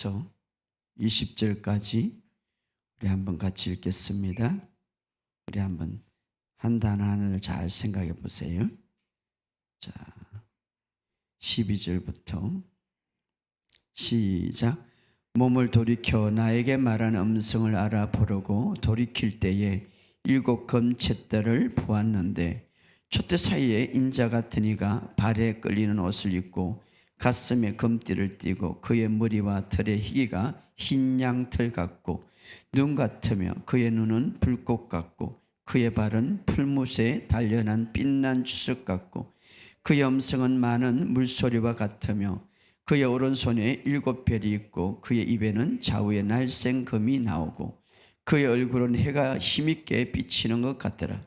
1절부터 20절까지 우리 한번 같이 읽겠습니다. 우리 한번 한 단어 하나를 잘 생각해 보세요. 자, 12절부터 시작. 몸을 돌이켜 나에게 말하는 음성을 알아보려고 돌이킬 때에 7 검쳇대를 보았는데 촛대 사이에 인자 같은 이가 발에 끌리는 옷을 입고 가슴에 금띠를 띠고 그의 머리와 털의 희기가 흰 양털 같고 눈 같으며 그의 눈은 불꽃 같고 그의 발은 풀무새에 단련한 빛난 주석 같고 그의 음성은 많은 물소리와 같으며 그의 오른손에 7 별이 있고 그의 입에는 좌우에 날쌘 금이 나오고 그의 얼굴은 해가 힘있게 비치는 것 같더라.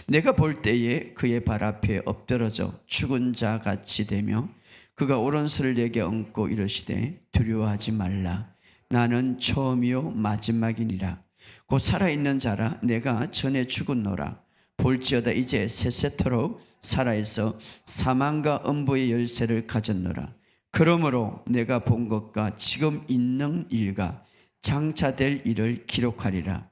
내가 볼 때에 그의 발 앞에 엎드러져 죽은 자 같이 되며 그가 오른손을 내게 얹고 이르시되 두려워하지 말라. 나는 처음이요 마지막이니라. 곧 살아있는 자라 내가 전에 죽었노라. 볼지어다 이제 세세토록 살아있어 사망과 음부의 열쇠를 가졌노라. 그러므로 내가 본 것과 지금 있는 일과 장차될 일을 기록하리라.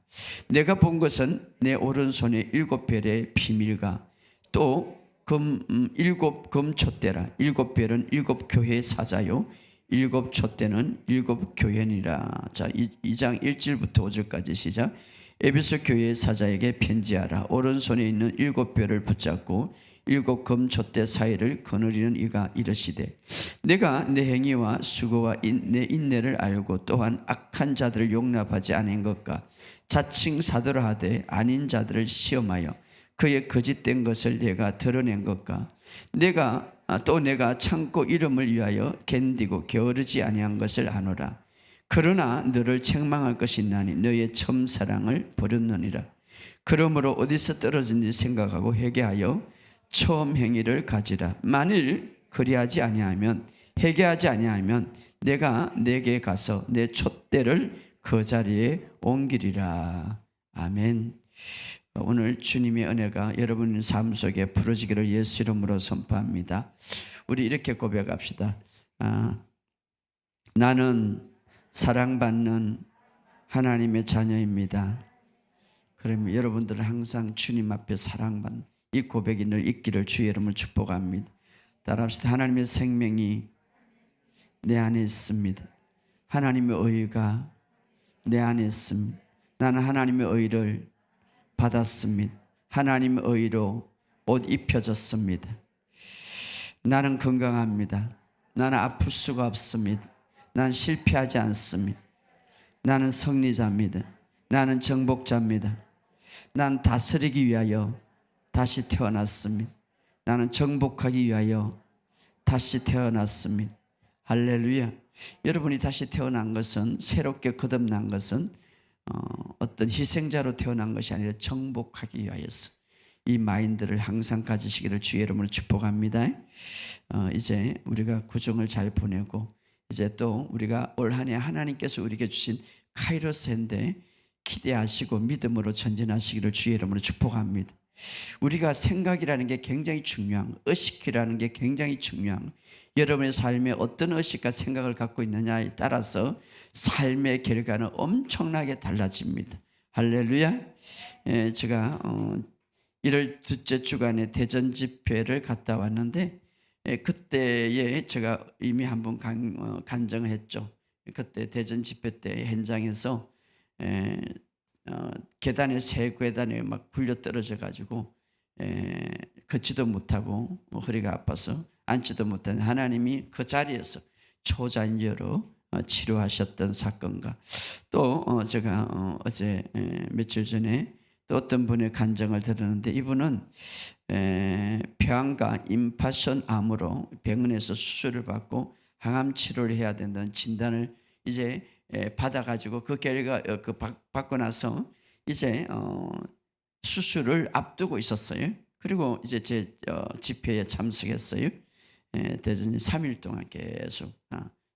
내가 본 것은 내 오른손에 7 별의 비밀과 또 7 금촛대라. 7 별은 7 교회의 사자요 7 촛대는 7 교회니라. 자, 2장 1절부터 5절까지 시작. 에베소 교회의 사자에게 편지하라. 오른손에 있는 7 별을 붙잡고 7 금촛대 사이를 거느리는 이가 이르시되 내가 내 행위와 수고와 내 인내를 알고 또한 악한 자들을 용납하지 않은 것과 자칭 사도라 하되 아닌 자들을 시험하여 그의 거짓된 것을 내가 드러낸 것과 내가 참고 이름을 위하여 견디고 게으르지 아니한 것을 아노라. 그러나 너를 책망할 것이 있나니 너의 처음 사랑을 버렸느니라. 그러므로 어디서 떨어진지 생각하고 회개하여 처음 행위를 가지라. 만일 그리하지 아니하면 회개하지 아니하면 내가 내게 가서 내 촛대를 그 자리에 옮기리라. 아멘. 오늘 주님의 은혜가 여러분의 삶 속에 부러지기를 예수 이름으로 선포합니다. 우리 이렇게 고백합시다. 나는 사랑받는 하나님의 자녀입니다. 그러면 여러분들은 항상 주님 앞에 사랑받는 이 고백이 늘 있기를 주의 이름을 축복합니다. 따라합시다. 하나님의 생명이 내 안에 있습니다. 하나님의 의가 내 안에 있습니다. 나는 하나님의 의를 받았습니다. 하나님의 의로 옷 입혀졌습니다. 나는 건강합니다. 나는 아플 수가 없습니다. 나는 실패하지 않습니다. 나는 승리자입니다. 나는 정복자입니다. 나는 다스리기 위하여 다시 태어났습니다. 나는 정복하기 위하여 다시 태어났습니다. 할렐루야. 여러분이 다시 태어난 것은, 새롭게 거듭난 것은 어떤 희생자로 태어난 것이 아니라 정복하기 위하여서 이 마인드를 항상 가지시기를 주의 이름으로 축복합니다. 이제 우리가 구정을 잘 보내고 이제 또 우리가 올 한 해 하나님께서 우리에게 주신 카이로스인데 기대하시고 믿음으로 전진하시기를 주의 이름으로 축복합니다. 우리가 생각이라는 게 굉장히 중요한, 의식이라는 게 굉장히 중요한, 여러분의 삶에 어떤 의식과 생각을 갖고 있느냐에 따라서 삶의 결과는 엄청나게 달라집니다. 할렐루야. 제가 1월 둘째 주간에 대전 집회를 갔다 왔는데 그때에 제가 이미 한번 간증을 했죠. 그때 대전 집회 때 현장에서 계단에 세 계단에 막 굴려 떨어져 가지고 걷지도 못하고 허리가 아파서 앉지도 못한 하나님이 그 자리에서 초자연제로 치료하셨던 사건과 또 제가 어제 며칠 전에 또 어떤 분의 간증을 들었는데 이분은 폐암과 임파선 암으로 병원에서 수술을 받고 항암 치료를 해야 된다는 진단을 이제 받아가지고 그 결과 받고 나서 이제 수술을 앞두고 있었어요. 그리고 이제 제 집회에 참석했어요. 대전이 3일 동안 계속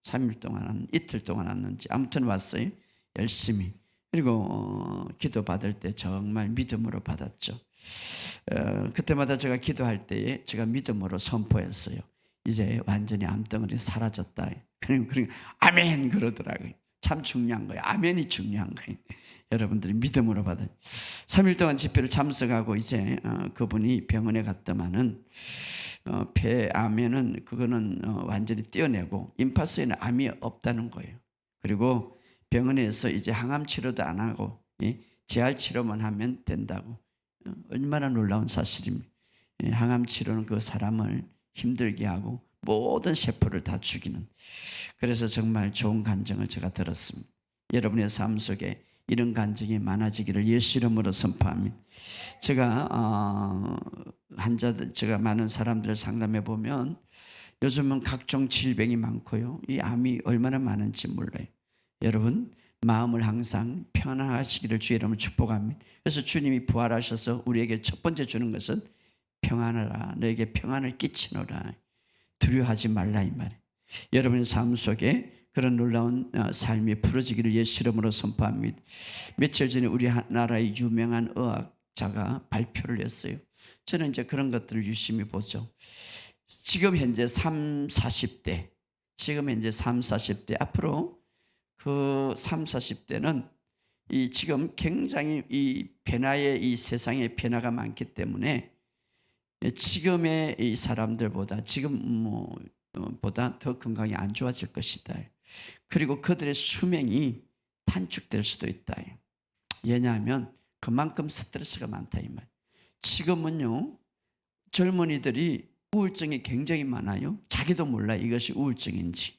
3일 동안 이틀 동안 왔는지 아무튼 왔어요. 열심히. 그리고 기도 받을 때 정말 믿음으로 받았죠. 그때마다 제가 기도할 때에 제가 믿음으로 선포했어요. 이제 완전히 암덩어리 사라졌다. 그러니까 아멘 그러더라고요. 참 중요한 거예요. 아멘이 중요한 거예요. 여러분들이 믿음으로 받은 3일 동안 집회를 참석하고 이제 그분이 병원에 갔더만은 폐암에는 그거는 완전히 떼어내고 임파서에는 암이 없다는 거예요. 그리고 병원에서 이제 항암 치료도 안 하고 재활 치료만 하면 된다고. 얼마나 놀라운 사실입니다. 항암 치료는 그 사람을 힘들게 하고 모든 세포를 다 죽이는. 그래서 정말 좋은 간증을 제가 들었습니다. 여러분의 삶 속에 이런 간증이 많아지기를 예수 이름으로 선포합니다. 제가 환자들, 제가 많은 사람들을 상담해 보면 요즘은 각종 질병이 많고요. 이 암이 얼마나 많은지 몰라요. 여러분 마음을 항상 편안하시기를 주의 이름으로 축복합니다. 그래서 주님이 부활하셔서 우리에게 첫 번째 주는 것은 평안하라. 너에게 평안을 끼치노라. 두려워하지 말라 이 말이에요. 여러분의 삶 속에 그런 놀라운 삶이 풀어지기를 예수 이름으로 선포합니다. 며칠 전에 우리 나라의 유명한 의학자가 발표를 했어요. 저는 이제 그런 것들을 유심히 보죠. 지금 현재 3, 40대, 지금 현재 3, 40대, 앞으로 그 3, 40대는 이 지금 굉장히 이 변화의 이 세상에 변화가 많기 때문에 지금의 이 사람들보다 보다 더 건강이 안 좋아질 것이다. 그리고 그들의 수명이 단축될 수도 있다. 왜냐하면 그만큼 스트레스가 많다 이 말. 지금은요 젊은이들이 우울증이 굉장히 많아요. 자기도 몰라 이것이 우울증인지.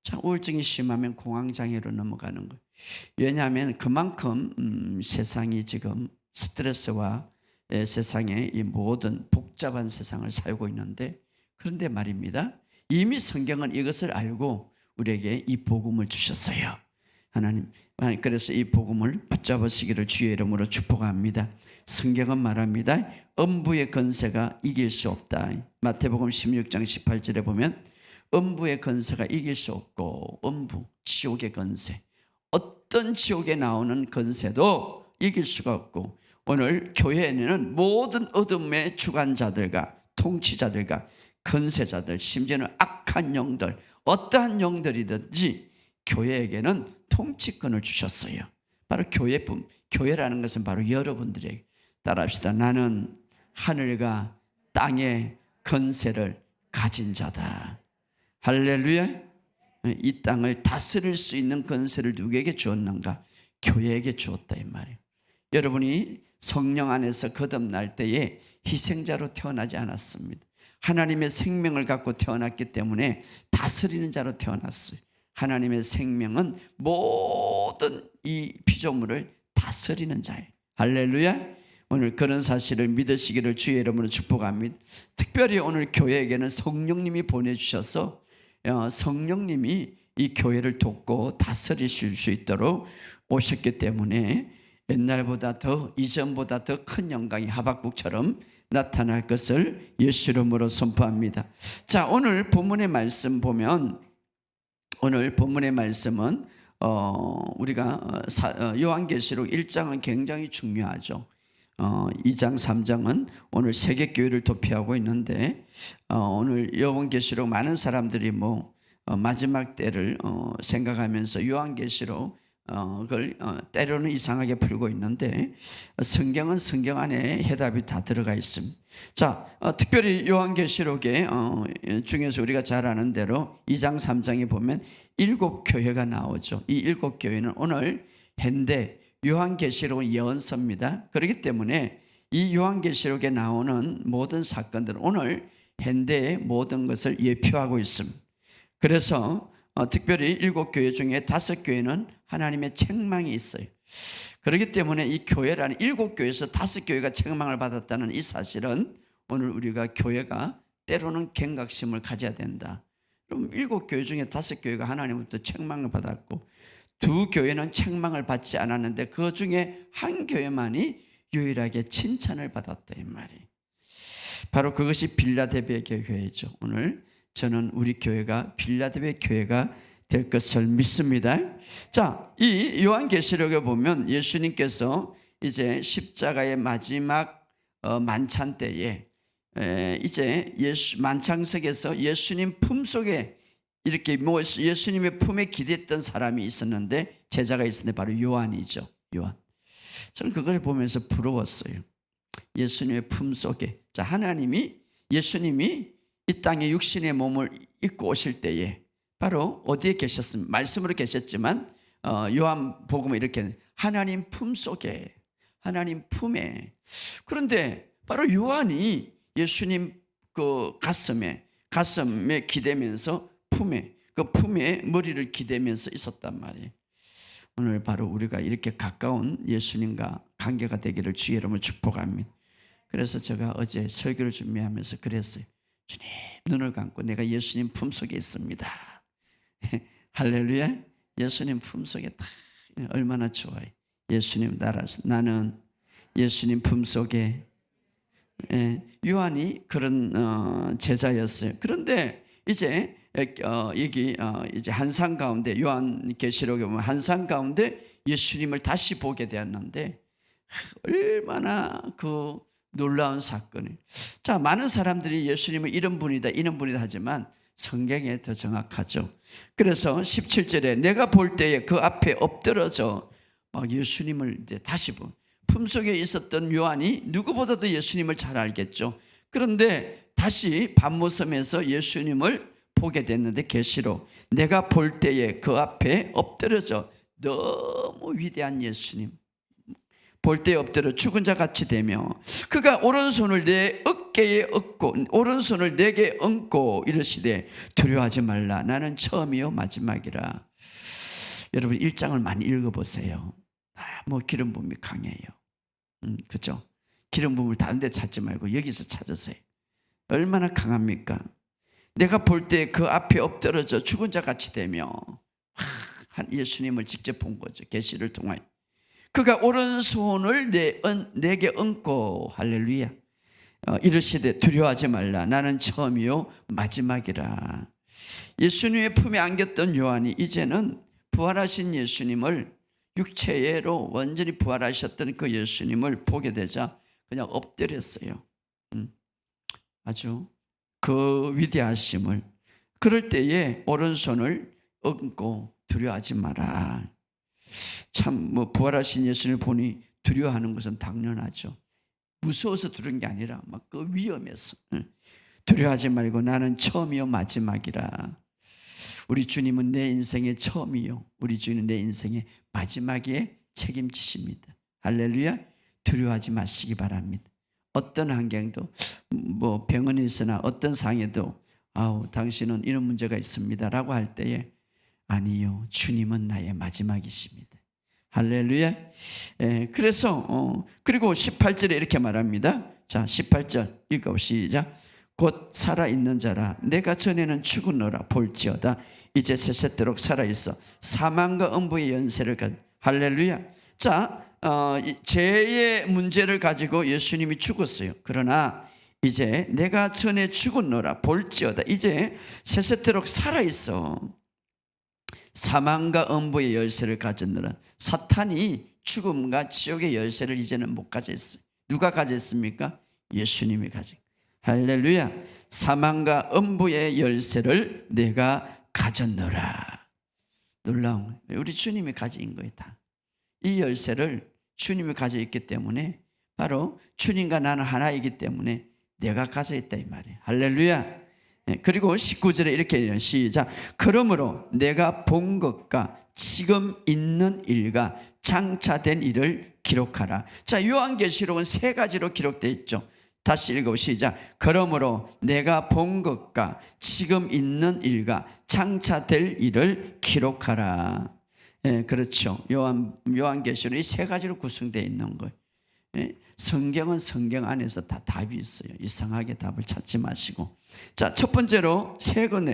자, 우울증이 심하면 공황장애로 넘어가는 거예요. 왜냐하면 그만큼 세상이 지금 스트레스와 세상의 이 모든 복잡한 세상을 살고 있는데, 그런데 말입니다. 이미 성경은 이것을 알고 우리에게 이 복음을 주셨어요. 하나님, 그래서 이 복음을 붙잡으시기를 주의 이름으로 축복합니다. 성경은 말합니다. 음부의 권세가 이길 수 없다. 마태복음 16장 18절에 보면 음부의 권세가 이길 수 없고, 음부, 지옥의 권세, 어떤 지옥에 나오는 권세도 이길 수가 없고, 오늘 교회에는 모든 어둠의 주관자들과 통치자들과 권세자들, 심지어는 악한 영들, 어떠한 영들이든지 교회에게는 통치권을 주셨어요. 바로 교회뿐. 교회라는 것은 바로 여러분들에게. 따라합시다. 나는 하늘과 땅의 권세를 가진 자다. 할렐루야. 이 땅을 다스릴 수 있는 권세를 누구에게 주었는가? 교회에게 주었다 이 말이에요. 여러분이 성령 안에서 거듭날 때에 희생자로 태어나지 않았습니다. 하나님의 생명을 갖고 태어났기 때문에 다스리는 자로 태어났어요. 하나님의 생명은 모든 이 피조물을 다스리는 자예요. 할렐루야. 오늘 그런 사실을 믿으시기를 주의 이름으로 축복합니다. 특별히 오늘 교회에게는 성령님이 보내주셔서 성령님이 이 교회를 돕고 다스리실 수 있도록 오셨기 때문에 옛날보다 더, 이전보다 더 큰 영광이 하박국처럼 나타날 것을 예수 이름으로 선포합니다. 자, 오늘 본문의 말씀 보면, 오늘 본문의 말씀은 우리가 요한계시록 1장은 굉장히 중요하죠. 2장 3장은 오늘 세계교회를 도피하고 있는데, 오늘 요한계시록 많은 사람들이 마지막 때를 생각하면서 요한계시록 그걸 때로는 이상하게 풀고 있는데, 성경은 성경 안에 해답이 다 들어가 있습니다. 자, 특별히 요한계시록에 중에서 우리가 잘 아는 대로 2장 3장에 보면 7교회가 나오죠. 이 7교회는 오늘 현대 요한계시록은 예언서입니다. 그렇기 때문에 이 요한계시록에 나오는 모든 사건들은 오늘 현대의 모든 것을 예표하고 있습니다. 그래서 특별히 7교회 중에 5교회는 하나님의 책망이 있어요. 그렇기 때문에 이 교회라는 7교회에서 5교회가 책망을 받았다는 이 사실은 오늘 우리가 교회가 때로는 경각심을 가져야 된다. 그럼 7교회 중에 5교회가 하나님부터 책망을 받았고 2교회는 책망을 받지 않았는데 그 중에 한 교회만이 유일하게 칭찬을 받았다 이 말이에요. 바로 그것이 빌라델비아 교회죠. 오늘 저는 우리 교회가 빌라델비아 교회가 될 것을 믿습니다. 자, 이 요한계시록에 보면 예수님께서 이제 십자가의 마지막 만찬 때에 이제 만찬석에서 예수님 품속에 이렇게 예수님의 품에 기댔던 사람이 있었는데, 제자가 있었는데 바로 요한이죠. 요한. 저는 그걸 보면서 부러웠어요. 예수님의 품 속에, 자, 예수님이 이 땅에 육신의 몸을 입고 오실 때에 바로 어디에 계셨습니까? 말씀으로 계셨지만 요한복음은 이렇게 하나님 품 속에, 하나님 품에. 그런데 바로 요한이 예수님 그 가슴에 기대면서 그 품에 머리를 기대면서 있었단 말이에요. 오늘 바로 우리가 이렇게 가까운 예수님과 관계가 되기를 주의 이름으로 축복합니다. 그래서 제가 어제 설교를 준비하면서 그랬어요. 주님, 눈을 감고 내가 예수님 품속에 있습니다. 할렐루야. 예수님 품속에 다 얼마나 좋아요. 예수님 따라서 나는 예수님 품속에. 요한이 그런 제자였어요. 그런데 이제 여기 이제 한상 가운데, 요한계시록에 보면 한상 가운데 예수님을 다시 보게 되었는데 얼마나 그 놀라운 사건이. 자, 많은 사람들이 예수님을 이런 분이다 하지만 성경에 더 정확하죠. 그래서 17절에 내가 볼 때에 그 앞에 엎드러져 막 예수님을 이제 다시 품속에 있었던 요한이 누구보다도 예수님을 잘 알겠죠. 그런데 다시 밤모섬에서 예수님을 보게 됐는데, 계시록 내가 볼 때에 그 앞에 엎드려져, 너무 위대한 예수님 볼 때에 엎드려 죽은 자 같이 되며 그가 오른손을 내 어깨에 얹고 오른손을 내게 얹고 이르시되 두려워하지 말라, 나는 처음이요 마지막이라. 여러분 1장을 많이 읽어보세요. 뭐 기름 부음이 강해요. 그죠? 기름 부음을 다른 데 찾지 말고 여기서 찾으세요. 얼마나 강합니까? 내가 볼 때 그 앞에 엎드러져 죽은 자 같이 되며, 예수님을 직접 본 거죠. 계시를 통하여. 그가 오른손을 내게 얹고, 할렐루야, 이르시되 두려워하지 말라, 나는 처음이요 마지막이라. 예수님의 품에 안겼던 요한이 이제는 부활하신 예수님을, 육체로 완전히 부활하셨던 그 예수님을 보게 되자 그냥 엎드렸어요. 아주 그 위대하심을. 그럴 때에 오른손을 얹고 두려워하지 마라. 참 부활하신 예수님을 보니 두려워하는 것은 당연하죠. 무서워서 두려운 게 아니라 막 그 위험해서. 두려워하지 말고 나는 처음이요 마지막이라. 우리 주님은 내 인생의 처음이요, 우리 주님은 내 인생의 마지막에 책임지십니다. 할렐루야. 두려워하지 마시기 바랍니다. 어떤 환경도, 병원에 있으나 어떤 상해도 당신은 이런 문제가 있습니다 라고 할 때에 아니요, 주님은 나의 마지막이십니다. 할렐루야. 그래서 그리고 18절에 이렇게 말합니다. 자, 18절 읽어 시작. 곧 살아있는 자라 내가 전에는 죽었노라 볼지어다 이제 세세토록 살아있어 사망과 음부의 연세를 가진. 할렐루야. 자, 죄의 문제를 가지고 예수님이 죽었어요. 그러나 이제 내가 전에 죽었노라 볼지어다 이제 세세토록 살아있어. 사망과 음부의 열쇠를 가졌노라. 사탄이 죽음과 지옥의 열쇠를 이제는 못 가졌어요. 누가 가졌습니까? 예수님이 가졌어요. 할렐루야. 사망과 음부의 열쇠를 내가 가졌노라. 놀라운, 우리 주님이 가진 거예요. 다. 이 열쇠를 주님이 가져 있기 때문에, 바로 주님과 나는 하나이기 때문에 내가 가져 있다 이 말이에요. 할렐루야. 그리고 19절에 이렇게 시작. 그러므로 내가 본 것과 지금 있는 일과 장차된 일을 기록하라. 자, 요한계시록은 3가지로 기록되어 있죠. 다시 읽어보시자. 그러므로 내가 본 것과 지금 있는 일과 장차될 일을 기록하라. 그렇죠. 요한계시록이 3가지로 구성되어 있는 거예요. 성경은 성경 안에서 다 답이 있어요. 이상하게 답을 찾지 마시고. 자, 첫 번째로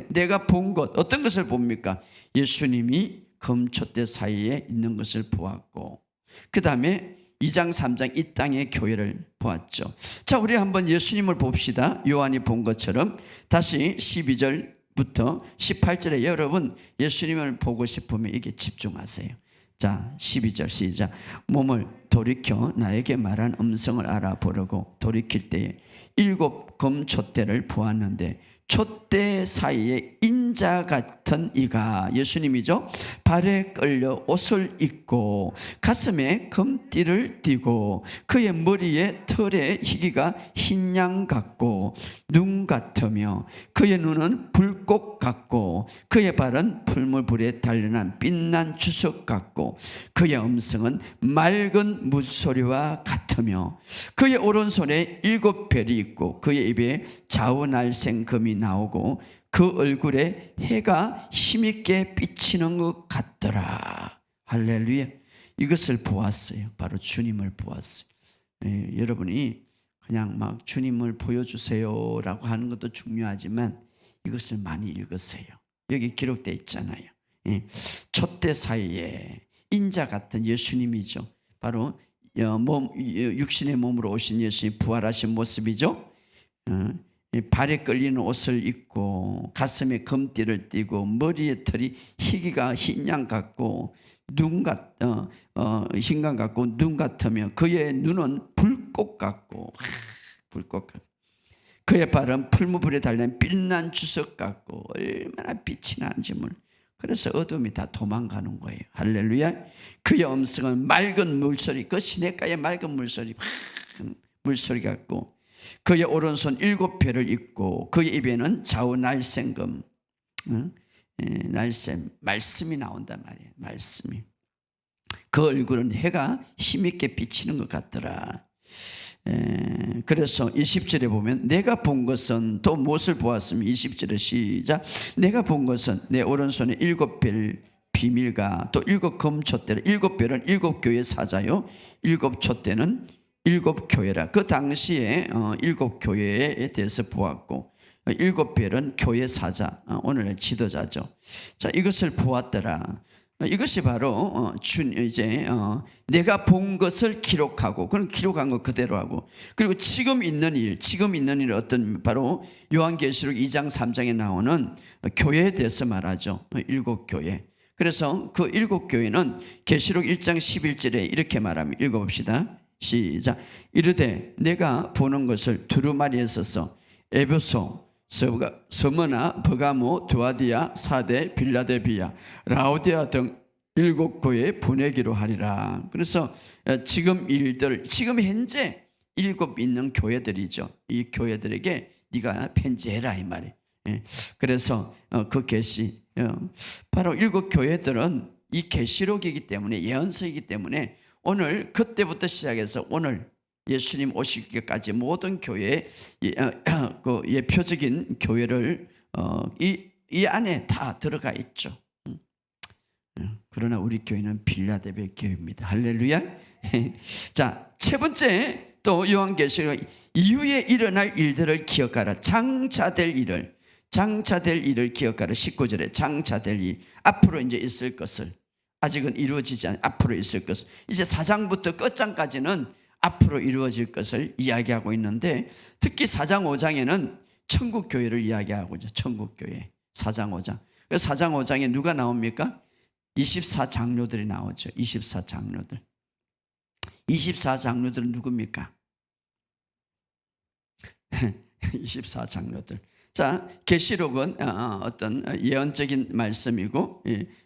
내가 본 것, 어떤 것을 봅니까? 예수님이 금초대 사이에 있는 것을 보았고, 그 다음에 2장 3장 이 땅의 교회를 보았죠. 자, 우리 한번 예수님을 봅시다. 요한이 본 것처럼. 다시 12절부터 18절에 여러분 예수님을 보고 싶으면 이게 집중하세요. 자, 12절 시작. 몸을 돌이켜 나에게 말한 음성을 알아보려고 돌이킬 때에 7 금촛대를 보았는데 촛대 사이에 인자 같은 이가, 예수님이죠, 발에 끌려 옷을 입고 가슴에 금띠를 띠고 그의 머리에 털에 희기가 흰 양 같고 눈 같으며 그의 눈은 불꽃 같고 그의 발은 풀무불에 단련한 빛난 주석 같고 그의 음성은 맑은 물소리와 같으며 그의 오른손에 7별이 있고 그의 입에 좌우날생 금이 나오고 그 얼굴에 해가 힘있게 비치는 것 같더라. 할렐루야. 이것을 보았어요. 바로 주님을 보았어요. 여러분이 그냥 막 주님을 보여주세요 라고 하는 것도 중요하지만 이것을 많이 읽으세요. 여기 기록되어 있잖아요. 촛대 사이에 인자 같은 예수님이죠. 바로 육신의 몸으로 오신 예수님, 부활하신 모습이죠. 발에 끌리는 옷을 입고 가슴에 금띠를 띠고 머리에 털이 희기가 흰양 같고 흰강 같고 눈 같으며 그의 눈은 불꽃 같고 불꽃 같고 그의 발은 풀무불에 달린 빛난 주석 같고 얼마나 빛이 나는지 몰라. 그래서 어둠이 다 도망가는 거예요. 할렐루야. 그의 음성은 맑은 물소리, 그 시냇가의 맑은 물소리, 물소리 같고 그의 오른손 7별을 입고 그의 입에는 좌우 날생금, 날샘, 말씀이 나온단 말이에요. 말씀이. 그 얼굴은 해가 힘있게 비치는 것 같더라. 그래서 20절에 보면 내가 본 것은 또 무엇을 보았으면 20절에 시작. 내가 본 것은 내 오른손에 7별 비밀과 또 7금촛대라. 7별은 7교회 사자요 7촛대는 7교회라. 그 당시에 7교회에 대해서 보았고 7별은 교회 사자, 오늘의 지도자죠. 자, 이것을 보았더라. 이것이 바로 내가 본 것을 기록하고, 그런 기록한 것 그대로 하고, 그리고 지금 있는 일 어떤 바로 요한계시록 2장 3장에 나오는 교회에 대해서 말하죠. 7교회. 그래서 그 7교회는 계시록 1장 11절에 이렇게 말합니다. 읽어봅시다. 시작. 이르되 내가 보는 것을 두루마리에 써서 에베소, 서머나, 버가모, 두아디아, 사데, 빌라델비아, 라오디아 등 7교회에 보내기로 하리라. 그래서 지금 현재 7 있는 교회들이죠. 이 교회들에게 네가 편지해라 이 말이에요. 그래서 그 계시, 바로 7교회들은 이 계시록이기 때문에, 예언서이기 때문에 오늘 그때부터 시작해서 오늘 예수님 오시기까지 모든 교회의 그 예표적인 교회를 이 안에 다 들어가 있죠. 그러나 우리 교회는 빌라델비아 교회입니다. 할렐루야. 자, 세 번째, 또 요한계시록 이후에 일어날 일들을 기억하라. 장차될 일을 기억하라. 19절에 장차될 일, 앞으로 이제 있을 것을, 아직은 이루어지지 않은 앞으로 있을 것을, 이제 4장부터 끝장까지는 앞으로 이루어질 것을 이야기하고 있는데, 특히 4장 5장에는 천국교회를 이야기하고 있죠. 천국교회 4장 5장. 4장 5장에 누가 나옵니까? 24장로들이 나오죠. 24장로들. 24장로들은 누굽니까? 24장로들. 자, 계시록은 어떤 예언적인 말씀이고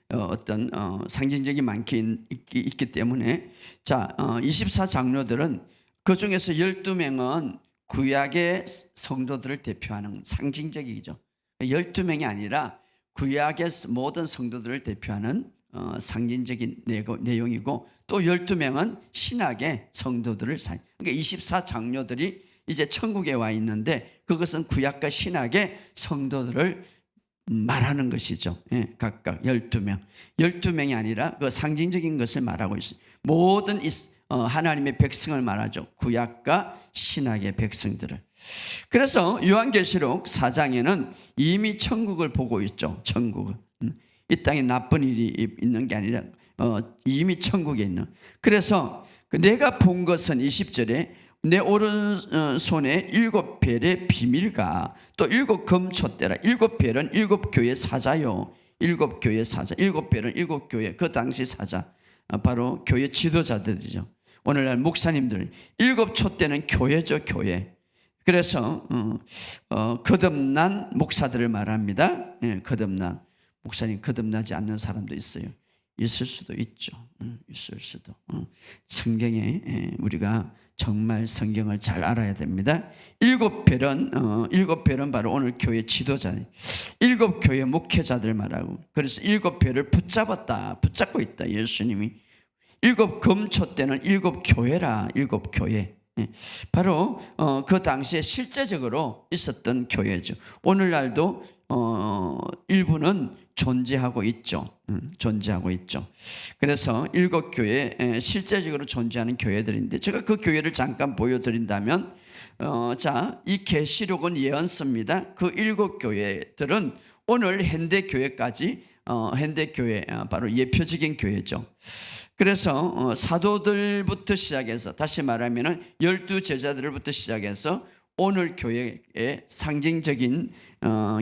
어떤 상징적인 많게 있기 때문에, 자, 24장로들은 그 중에서 12명은 구약의 성도들을 대표하는 상징적이죠. 12명이 아니라 구약의 모든 성도들을 대표하는 상징적인 내용이고, 또 12명은 신약의 성도들을 그러니까 24장로들이 이제 천국에 와 있는데, 그것은 구약과 신약의 성도들을 말하는 것이죠. 각각 12명이 아니라 그 상징적인 것을 말하고 있어요. 모든 하나님의 백성을 말하죠. 구약과 신약의 백성들을. 그래서 요한계시록 4장에는 이미 천국을 보고 있죠. 천국을. 이 땅에 나쁜 일이 있는 게 아니라 이미 천국에 있는. 그래서 내가 본 것은 20절에 내 오른손에 7별의 비밀과 또 7금촛대라. 7별은 7교회 사자요. 7교회 사자. 7별은 7교회, 그 당시 사자, 바로 교회 지도자들이죠. 오늘날 목사님들. 7촛대는 교회죠. 교회. 그래서 거듭난 목사들을 말합니다. 예, 거듭난 목사님, 거듭나지 않는 사람도 있어요. 있을 수도 있죠. 있을 수도. 성경에 우리가 정말 성경을 잘 알아야 됩니다. 일곱 별은 바로 오늘 교회 지도자, 일곱 교회 목회자들 말하고, 그래서 일곱 별을 붙잡고 있다. 예수님이 일곱 금초 때는 일곱 교회라, 일곱 교회. 바로 그 당시에 실제적으로 있었던 교회죠. 오늘날도 일부는 존재하고 있죠. 존재하고 있죠. 그래서 일곱 교회, 실제적으로 존재하는 교회들인데, 제가 그 교회를 잠깐 보여드린다면, 이 계시록은 예언서입니다. 그 일곱 교회들은 오늘 현대교회까지, 현대교회, 바로 예표적인 교회죠. 그래서 사도들부터 시작해서, 다시 말하면 12제자들부터 시작해서 오늘 교회의 상징적인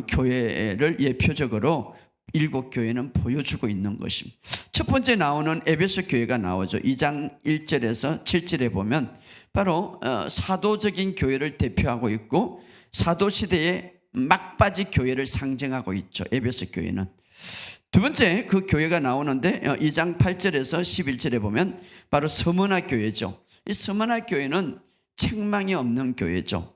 교회를 예표적으로 일곱 교회는 보여주고 있는 것입니다. 첫 번째 나오는 에베소 교회가 나오죠. 2장 1절에서 7절에 보면 바로 사도적인 교회를 대표하고 있고, 사도시대의 막바지 교회를 상징하고 있죠. 에베소 교회는. 두 번째 그 교회가 나오는데 2장 8절에서 11절에 보면 바로 서머나 교회죠. 이 서머나 교회는 책망이 없는 교회죠.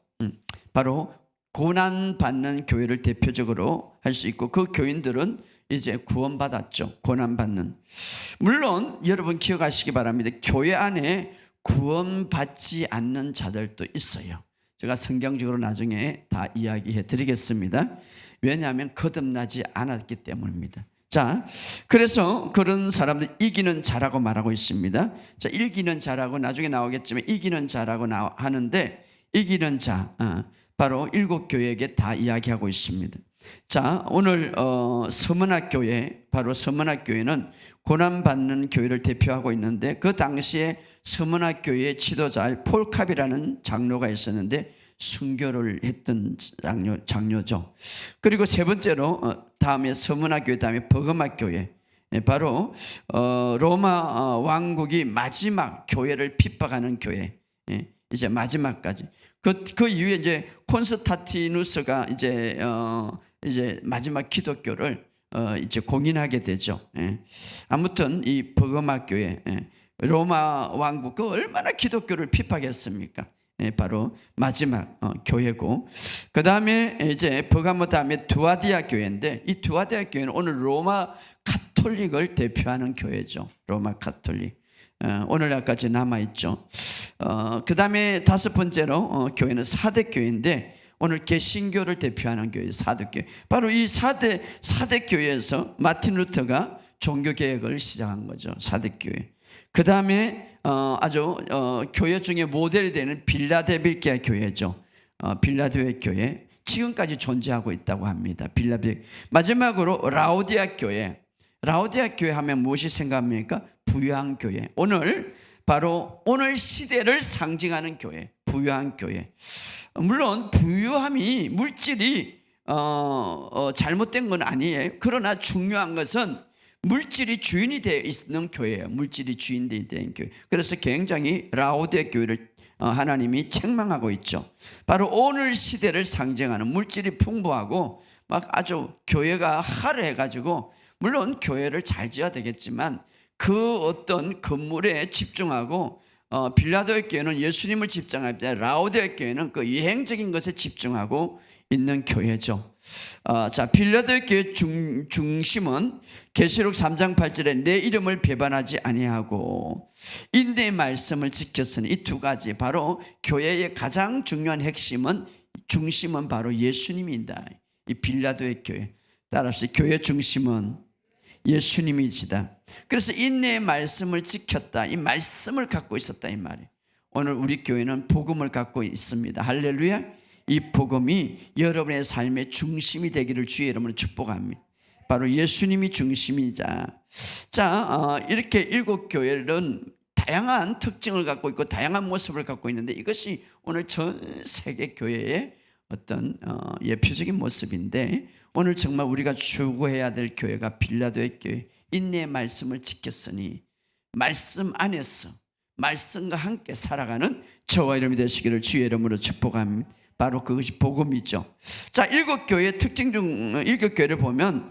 바로 고난받는 교회를 대표적으로 할 수 있고, 그 교인들은 이제 구원받았죠. 고난받는. 물론 여러분 기억하시기 바랍니다. 교회 안에 구원받지 않는 자들도 있어요. 제가 성경적으로 나중에 다 이야기해 드리겠습니다. 왜냐하면 거듭나지 않았기 때문입니다. 자, 그래서 그런 사람들 이기는 자라고 말하고 있습니다. 자, 이기는 자라고 나중에 나오겠지만 이기는 자라고 하는데, 이기는 자 바로 일곱 교회에게 다 이야기하고 있습니다. 자, 오늘 서문학 교회, 바로 서문학 교회는 고난받는 교회를 대표하고 있는데, 그 당시에 서문학 교회의 지도자 폴캅이라는 장로가 있었는데 순교를 했던 장로죠. 그리고 세 번째로 다음에 서문학 교회, 다음에 버그막 교회, 바로 로마 왕국이 마지막 교회를 핍박하는 교회, 이제 마지막까지. 그 이후에 이제 콘스탄티누스가 이제 마지막 기독교를 이제 공인하게 되죠. 아무튼 이 버그막 교회, 로마 왕국 그 얼마나 기독교를 핍박했습니까? 바로 마지막 교회고, 그 다음에 이제 버가모 다음에 두아디아 교회인데, 이 두아디아 교회는 오늘 로마 카톨릭을 대표하는 교회죠. 로마 카톨릭. 오늘날까지 남아있죠. 그 다음에 다섯 번째로 교회는 사대교회인데, 오늘 개신교를 대표하는 교회 사대교회. 바로 이 사대교회에서 마틴 루터가 종교개혁을 시작한 거죠. 사대교회. 그 다음에 아주 교회 중에 모델이 되는 빌라델피아 교회죠. 빌라델피아 교회 지금까지 존재하고 있다고 합니다. 빌라델피아. 마지막으로 라오디아 교회. 라오디아 교회 하면 무엇이 생각합니까? 부유한 교회. 바로 오늘 시대를 상징하는 교회, 부유한 교회. 물론 부유함이 물질이 잘못된 건 아니에요. 그러나 중요한 것은 물질이 주인이 되어 있는 교회예요. 물질이 주인이 되는 교회. 그래서 굉장히 라오디아 교회를 하나님이 책망하고 있죠. 바로 오늘 시대를 상징하는, 물질이 풍부하고 막 아주 교회가 화려해가지고, 물론 교회를 잘 지어야 되겠지만 그 어떤 건물에 집중하고, 빌라도의 교회는 예수님을 집중합니다. 라오디아 교회는 그 예행적인 것에 집중하고 있는 교회죠. 자, 빌라도의 교회 중심은 계시록 3장 8절에 내 이름을 배반하지 아니하고 인내의 말씀을 지켰으니, 이 두 가지 바로 교회의 가장 중요한 핵심은, 중심은 바로 예수님이다. 이 빌라도의 교회. 따라서 교회 중심은 예수님이시다. 그래서 인내의 말씀을 지켰다. 이 말씀을 갖고 있었다 이 말이에요. 오늘 우리 교회는 복음을 갖고 있습니다. 할렐루야. 이 복음이 여러분의 삶의 중심이 되기를 주의 이름으로 축복합니다. 바로 예수님이 중심이자. 자, 이렇게 일곱 교회는 다양한 특징을 갖고 있고 다양한 모습을 갖고 있는데, 이것이 오늘 전 세계 교회의 어떤 예표적인 모습인데, 오늘 정말 우리가 추구해야 될 교회가 빌라도의 교회, 인내의 말씀을 지켰으니 말씀 안에서 말씀과 함께 살아가는 저와 여러분이 되시기를 주의 이름으로 축복합니다. 바로 그것이 복음이죠. 자, 일곱 교회의 특징 중 일곱 교회를 보면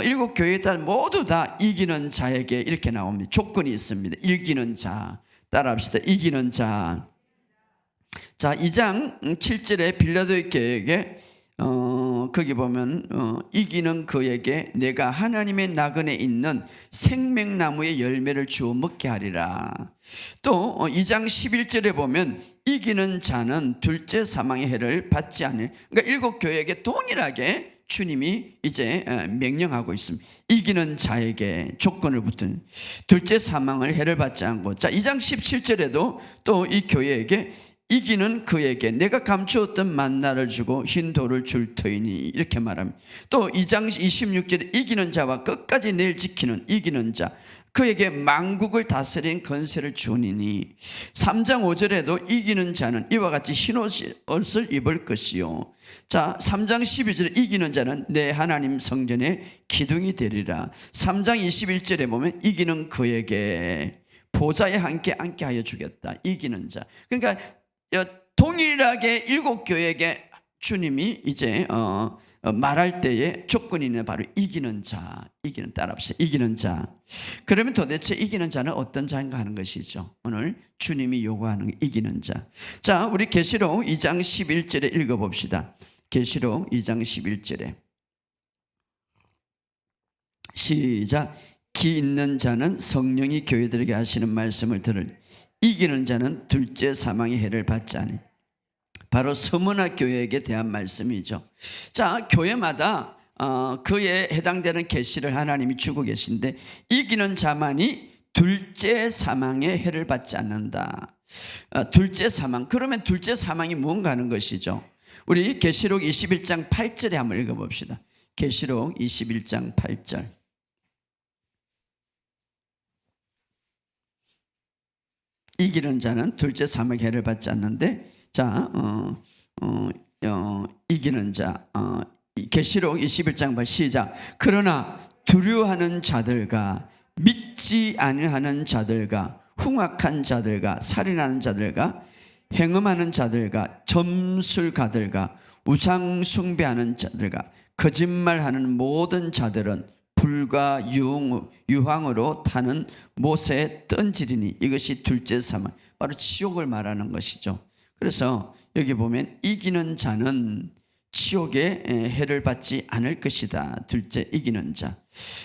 일곱 교회에 따라 모두 다 이기는 자에게 이렇게 나옵니다. 조건이 있습니다. 이기는 자, 따라합시다. 이기는 자. 자, 2장 7절에 빌라도의 교회에게 거기 보면 이기는 그에게 내가 하나님의 나그네 있는 생명나무의 열매를 주어 먹게 하리라. 또 2장 11절에 보면 이기는 자는 둘째 사망의 해를 받지 않을. 그러니까 일곱 교회에게 동일하게 주님이 이제 명령하고 있습니다. 이기는 자에게 조건을 붙은 둘째 사망을 해를 받지 않고. 자, 2장 17절에도 또 이 교회에게 이기는 그에게 내가 감추었던 만나를 주고 흰 돌을 줄 터이니 이렇게 말합니다. 또 2장 26절에 이기는 자와 끝까지 늘 지키는 이기는 자 그에게 만국을 다스린 건세를 주니니. 3장 5절에도 이기는 자는 이와 같이 흰옷을 입을 것이요. 자, 3장 12절에 이기는 자는 내 하나님 성전의 기둥이 되리라. 3장 21절에 보면 이기는 그에게 보좌에 함께 앉게 하여 주겠다. 이기는 자. 그러니까 동일하게 일곱 교회에게 주님이 이제 말할 때에 조건이 있는 바로 이기는 자, 이기는, 따라합시다. 이기는 자. 그러면 도대체 이기는 자는 어떤 자인가 하는 것이죠. 오늘 주님이 요구하는 이기는 자. 자, 우리 계시록 2장 11절에 읽어봅시다. 계시록 2장 11절에 시작. 기 있는 자는 성령이 교회들에게 하시는 말씀을 들을. 이기는 자는 둘째 사망의 해를 받지 않으니. 바로 서문화 교회에게 대한 말씀이죠. 자, 교회마다 그에 해당되는 계시를 하나님이 주고 계신데 이기는 자만이 둘째 사망의 해를 받지 않는다. 둘째 사망. 그러면 둘째 사망이 뭔가 하는 것이죠. 우리 계시록 21장 8절에 한번 읽어봅시다. 계시록 21장 8절. 이기는 자는 둘째 사망의 해를 받지 않는데. 자, 이기는 자, 계시록 21장 8 시작. 그러나 두려워하는 자들과 믿지 아니하는 자들과 흉악한 자들과 살인하는 자들과 행음하는 자들과 점술가들과 우상 숭배하는 자들과 거짓말하는 모든 자들은 불과 유황으로 타는 못에 던지리니 이것이 둘째 사망, 바로 지옥을 말하는 것이죠. 그래서 여기 보면 이기는 자는 지옥의 해를 받지 않을 것이다. 둘째, 이기는 자.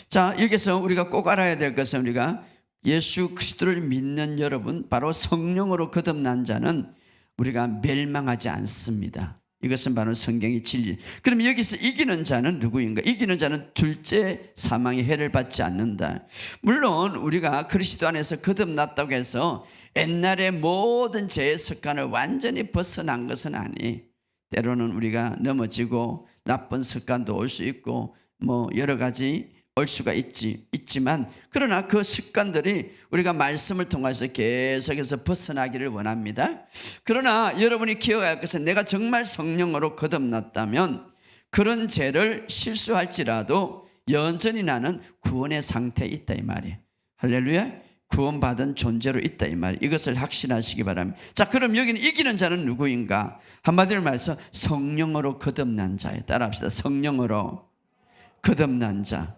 자, 여기서 우리가 꼭 알아야 될 것은 우리가 예수 그리스도를 믿는 여러분, 바로 성령으로 거듭난 자는 우리가 멸망하지 않습니다. 이것은 바로 성경의 진리. 그럼 여기서 이기는 자는 누구인가? 이기는 자는 둘째 사망의 해를 받지 않는다. 물론 우리가 그리스도 안에서 거듭났다고 해서 옛날의 모든 죄의 습관을 완전히 벗어난 것은 아니. 때로는 우리가 넘어지고 나쁜 습관도 올 수 있고 뭐 여러 가지 올 수가 있지만 그러나 그 습관들이 우리가 말씀을 통해서 계속해서 벗어나기를 원합니다. 그러나 여러분이 기억할 것은 내가 정말 성령으로 거듭났다면 그런 죄를 실수할지라도 여전히 나는 구원의 상태에 있다 이 말이에요. 할렐루야. 구원받은 존재로 있다 이 말이에요. 이것을 확신하시기 바랍니다. 자, 그럼 여기는 이기는 자는 누구인가? 한마디로 말해서 성령으로 거듭난 자예요. 따라합시다. 성령으로 거듭난 자.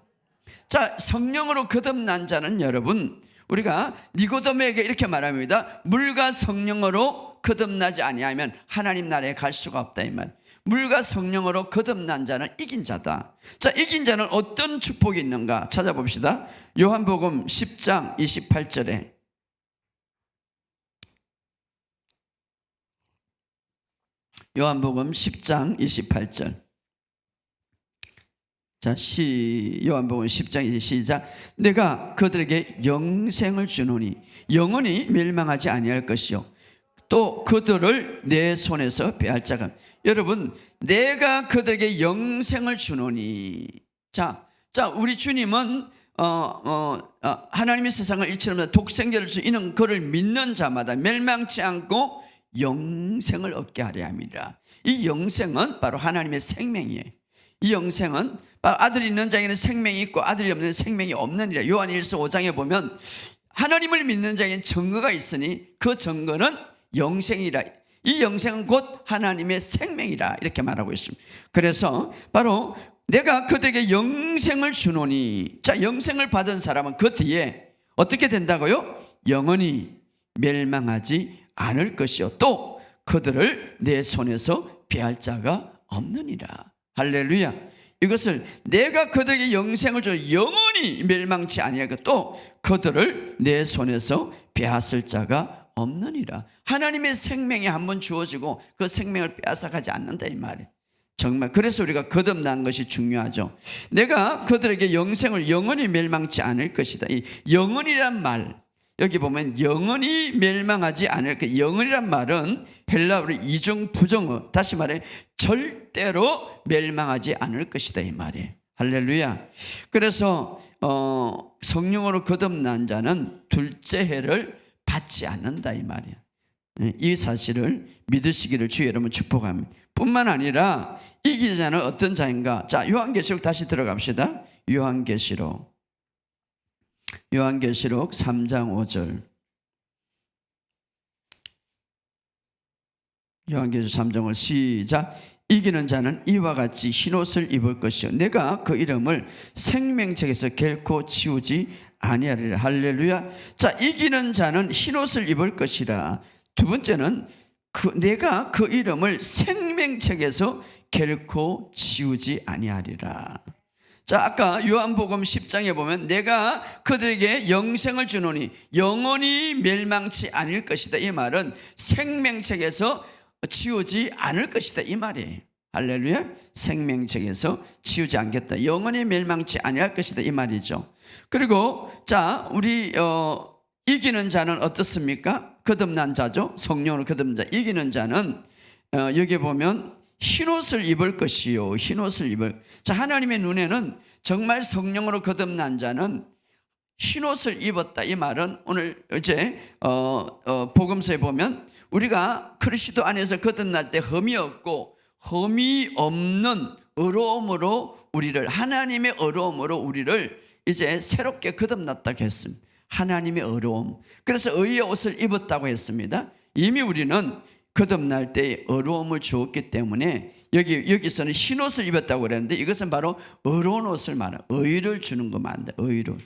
자, 성령으로 거듭난 자는 여러분, 우리가 니고데모에게 이렇게 말합니다. 물과 성령으로 거듭나지 아니하면 하나님 나라에 갈 수가 없다 이 말. 물과 성령으로 거듭난 자는 이긴 자다. 자, 이긴 자는 어떤 축복이 있는가 찾아봅시다. 요한복음 10장 28절에 요한복음 10장 28절. 자, 요한복음 10장 시작. 내가 그들에게 영생을 주노니 영원히 멸망하지 아니할 것이요 또 그들을 내 손에서 빼앗을 자가. 여러분, 내가 그들에게 영생을 주노니. 자, 우리 주님은 하나님의 세상을 이처럼 독생자를 주 이는 그를 믿는 자마다 멸망치 않고 영생을 얻게 하려 함이라. 이 영생은 바로 하나님의 생명이에요. 이 영생은 바로 아들이 있는 자에게는 생명이 있고 아들이 없는 생명이 없느니라. 요한 1서 5장에 보면 하나님을 믿는 자에게는 증거가 있으니 그 증거는 영생이라. 이 영생은 곧 하나님의 생명이라 이렇게 말하고 있습니다. 그래서 바로 내가 그들에게 영생을 주노니, 자, 영생을 받은 사람은 그 뒤에 어떻게 된다고요? 영원히 멸망하지 않을 것이요 또 그들을 내 손에서 피할 자가 없느니라. 할렐루야. 이것을 내가 그들에게 영생을 줘 영원히 멸망치 아니하고 또 그들을 내 손에서 빼앗을 자가 없느니라. 하나님의 생명이 한번 주어지고 그 생명을 빼앗아가지 않는다 이 말이에요. 정말 그래서 우리가 거듭난 것이 중요하죠. 내가 그들에게 영생을 영원히 멸망치 않을 것이다. 이 영원이란 말, 여기 보면 영원히 멸망하지 않을 것. 영원이란 말은 헬라어로 이중 부정어, 다시 말해 절대로 멸망하지 않을 것이다 이 말이에요. 할렐루야. 그래서 성령으로 거듭난 자는 둘째 해를 받지 않는다 이 말이에요. 이 사실을 믿으시기를 주의 여러분 축복합니다. 뿐만 아니라 이 기자는 어떤 자인가? 자, 요한계시록 다시 들어갑시다. 요한계시록 3장 5절. 요한계시록 3장 5절 시작. 이기는 자는 이와 같이 흰옷을 입을 것이요 내가 그 이름을 생명책에서 결코 지우지 아니하리라. 할렐루야. 자, 이기는 자는 흰옷을 입을 것이라. 두 번째는 내가 그 이름을 생명책에서 결코 지우지 아니하리라. 자, 아까 요한복음 10장에 보면 내가 그들에게 영생을 주노니 영원히 멸망치 않을 것이다. 이 말은 생명책에서 지우지 않을 것이다 이 말이에요. 할렐루야. 생명책에서 지우지 않겠다. 영원히 멸망치 아니할 것이다 이 말이죠. 그리고 자, 우리 이기는 자는 어떻습니까? 거듭난 자죠. 성령으로 거듭난 자. 이기는 자는 여기 보면 흰옷을 입을 것이요. 흰옷을 입을. 자, 하나님의 눈에는 정말 성령으로 거듭난 자는 흰옷을 입었다. 이 말은 오늘 이제 복음서에 보면 우리가 그리스도 안에서 거듭날 때 흠이 없고 흠이 없는 의로움으로 우리를, 하나님의 의로움으로 우리를 이제 새롭게 거듭났다고 했습니다. 하나님의 의로움. 그래서 의의 옷을 입었다고 했습니다. 이미 우리는 거듭날 때 의로움을 주었기 때문에 여기서는 흰옷을 입었다고 그랬는데 이것은 바로 의로운 옷을 말해요. 의를 주는 것만 돼. 의를.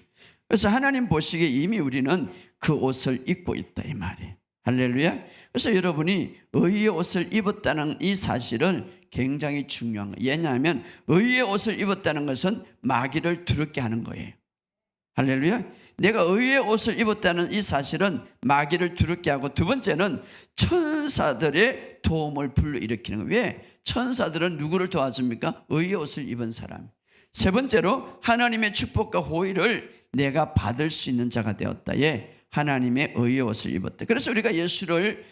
그래서 하나님 보시기에 이미 우리는 그 옷을 입고 있다 이 말이에요. 할렐루야. 그래서 여러분이 의의 옷을 입었다는 이 사실은 굉장히 중요한 거예요. 왜냐하면 의의 옷을 입었다는 것은 마귀를 두렵게 하는 거예요. 할렐루야. 내가 의의 옷을 입었다는 이 사실은 마귀를 두렵게 하고, 두 번째는 천사들의 도움을 불러일으키는 거예요. 왜? 천사들은 누구를 도와줍니까? 의의 옷을 입은 사람. 세 번째로 하나님의 축복과 호의를 내가 받을 수 있는 자가 되었다. 예, 하나님의 의의 옷을 입었다. 그래서 우리가 예수를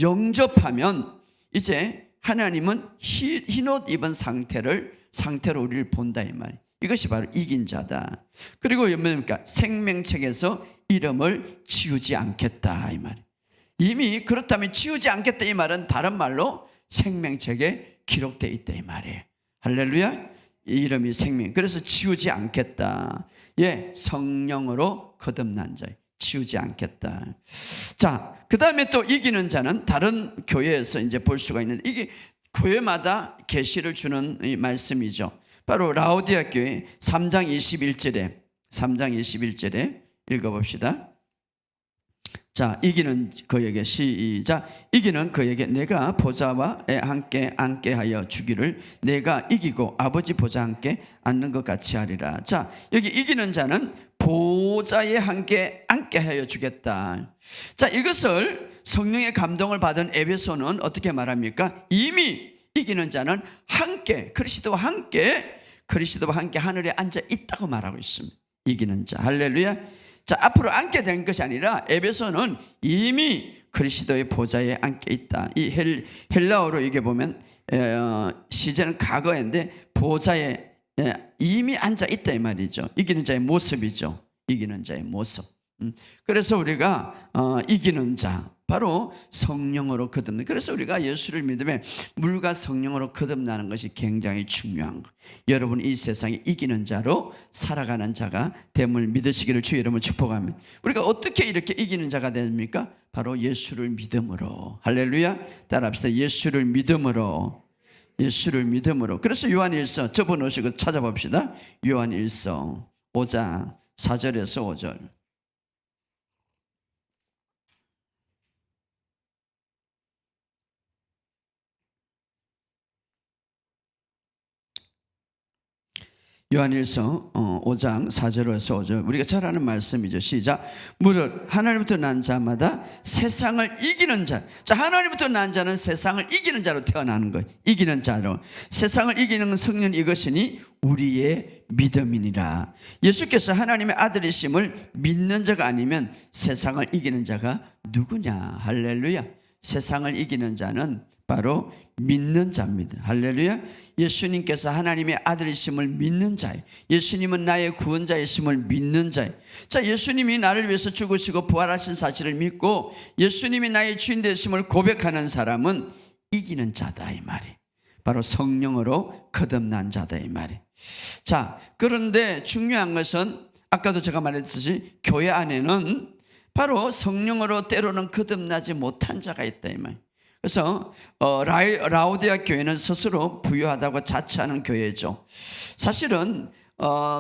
영접하면 이제 하나님은 흰옷 입은 상태로 우리를 본다 이 말이에요. 이것이 바로 이긴 자다. 그리고 뭡니까? 생명책에서 이름을 지우지 않겠다 이 말이에요. 이미 그렇다면 지우지 않겠다 이 말은 다른 말로 생명책에 기록되어 있다 이 말이에요. 할렐루야. 이 이름이 생명. 그래서 지우지 않겠다. 예, 성령으로 거듭난 자. 지우지 않겠다. 자, 그 다음에 또 이기는 자는 다른 교회에서 이제 볼 수가 있는데, 이게 교회마다 계시를 주는 이 말씀이죠. 바로 라오디아 교회 3장 21절에 읽어봅시다. 자, 이기는 그에게 시작. 이기는 그에게 내가 보좌와 함께 앉게 하여 주기를 내가 이기고 아버지 보좌 함께 앉는 것 같이 하리라. 자, 여기 이기는 자는 보좌에 함께 앉게 하여 주겠다. 자, 이것을 성령의 감동을 받은 에베소는 어떻게 말합니까? 이미 이기는 자는 함께 그리스도와 함께 하늘에 앉아 있다고 말하고 있습니다. 이기는 자. 할렐루야. 자, 앞으로 앉게 된 것이 아니라 에베소는 이미 그리스도의 보좌에 앉게 있다. 이 헬라어로 이게 보면 시제는 과거인데 보좌에 이미 앉아 있다 이 말이죠. 이기는 자의 모습이죠. 이기는 자의 모습. 그래서 우리가 이기는 자, 바로 성령으로 거듭나. 그래서 우리가 예수를 믿으면 물과 성령으로 거듭나는 것이 굉장히 중요한 거. 여러분 이 세상에 이기는 자로 살아가는 자가 됨을 믿으시기를 주 여러분 축복합니다. 우리가 어떻게 이렇게 이기는 자가 됩니까? 바로 예수를 믿음으로. 할렐루야. 따라합시다. 예수를 믿음으로. 예수를 믿음으로. 그래서 요한일서 접어놓으시고 찾아봅시다. 요한일서 5장 4절에서 5절. 요한일서 5장 4절에서 5절 우리가 잘 아는 말씀이죠. 시작. 무릇 하나님부터 난 자마다 세상을 이기는 자. 자, 하나님부터 난 자는 세상을 이기는 자로 태어나는 거예요. 이기는 자로. 세상을 이기는 성령 이것이니 우리의 믿음이니라. 예수께서 하나님의 아들이심을 믿는 자가 아니면 세상을 이기는 자가 누구냐. 할렐루야. 세상을 이기는 자는 바로 믿는 자입니다. 할렐루야. 예수님께서 하나님의 아들이심을 믿는 자예요. 예수님은 나의 구원자이심을 믿는 자예요. 자, 예수님이 나를 위해서 죽으시고 부활하신 사실을 믿고 예수님이 나의 주인 되심을 고백하는 사람은 이기는 자다 이 말이에요. 바로 성령으로 거듭난 자다 이 말이에요. 자, 그런데 중요한 것은 아까도 제가 말했듯이 교회 안에는 바로 성령으로 때로는 거듭나지 못한 자가 있다 이 말이에요. 그래서 라오디아 교회는 스스로 부유하다고 자처하는 교회죠. 사실은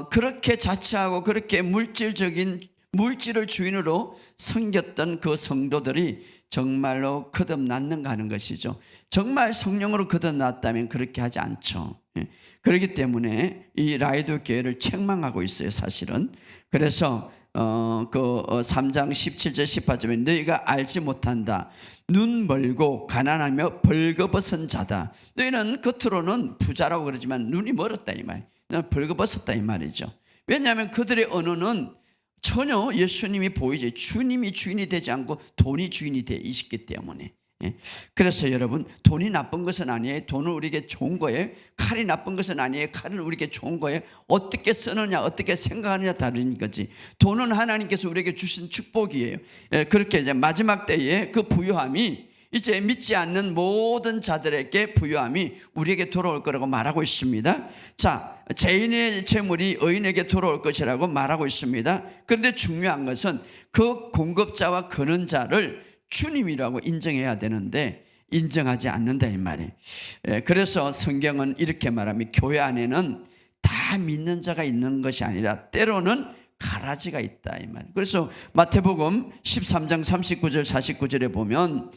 그렇게 자처하고 그렇게 물질을 주인으로 섬겼던 그 성도들이 정말로 거듭났는가 하는 것이죠. 정말 성령으로 거듭났다면 그렇게 하지 않죠. 그렇기 때문에 이 라오디아 교회를 책망하고 있어요, 사실은. 그래서 그 3장 17절 18절에 너희가 알지 못한다. 눈 멀고 가난하며 벌거벗은 자다. 너희는 겉으로는 부자라고 그러지만 눈이 멀었다 이 말. 벌거벗었다 이 말이죠. 왜냐하면 그들의 언어는 전혀 예수님이 보이지 주님이 주인이 되지 않고 돈이 주인이 되어 있기 때문에. 그래서 여러분 돈이 나쁜 것은 아니에요. 돈은 우리에게 좋은 거예요. 칼이 나쁜 것은 아니에요. 칼은 우리에게 좋은 거예요. 어떻게 쓰느냐 어떻게 생각하느냐 다른 거지. 돈은 하나님께서 우리에게 주신 축복이에요. 그렇게 이제 마지막 때에 그 부유함이 이제 믿지 않는 모든 자들에게 부유함이 우리에게 돌아올 거라고 말하고 있습니다. 자, 죄인의 재물이 의인에게 돌아올 것이라고 말하고 있습니다. 그런데 중요한 것은 그 공급자와 거는 자를 주님이라고 인정해야 되는데 인정하지 않는다 이 말이에요. 그래서 성경은 이렇게 말합니다. 교회 안에는 다 믿는 자가 있는 것이 아니라 때로는 가라지가 있다 이 말이에요. 그래서 마태복음 13장 39절 49절에 보면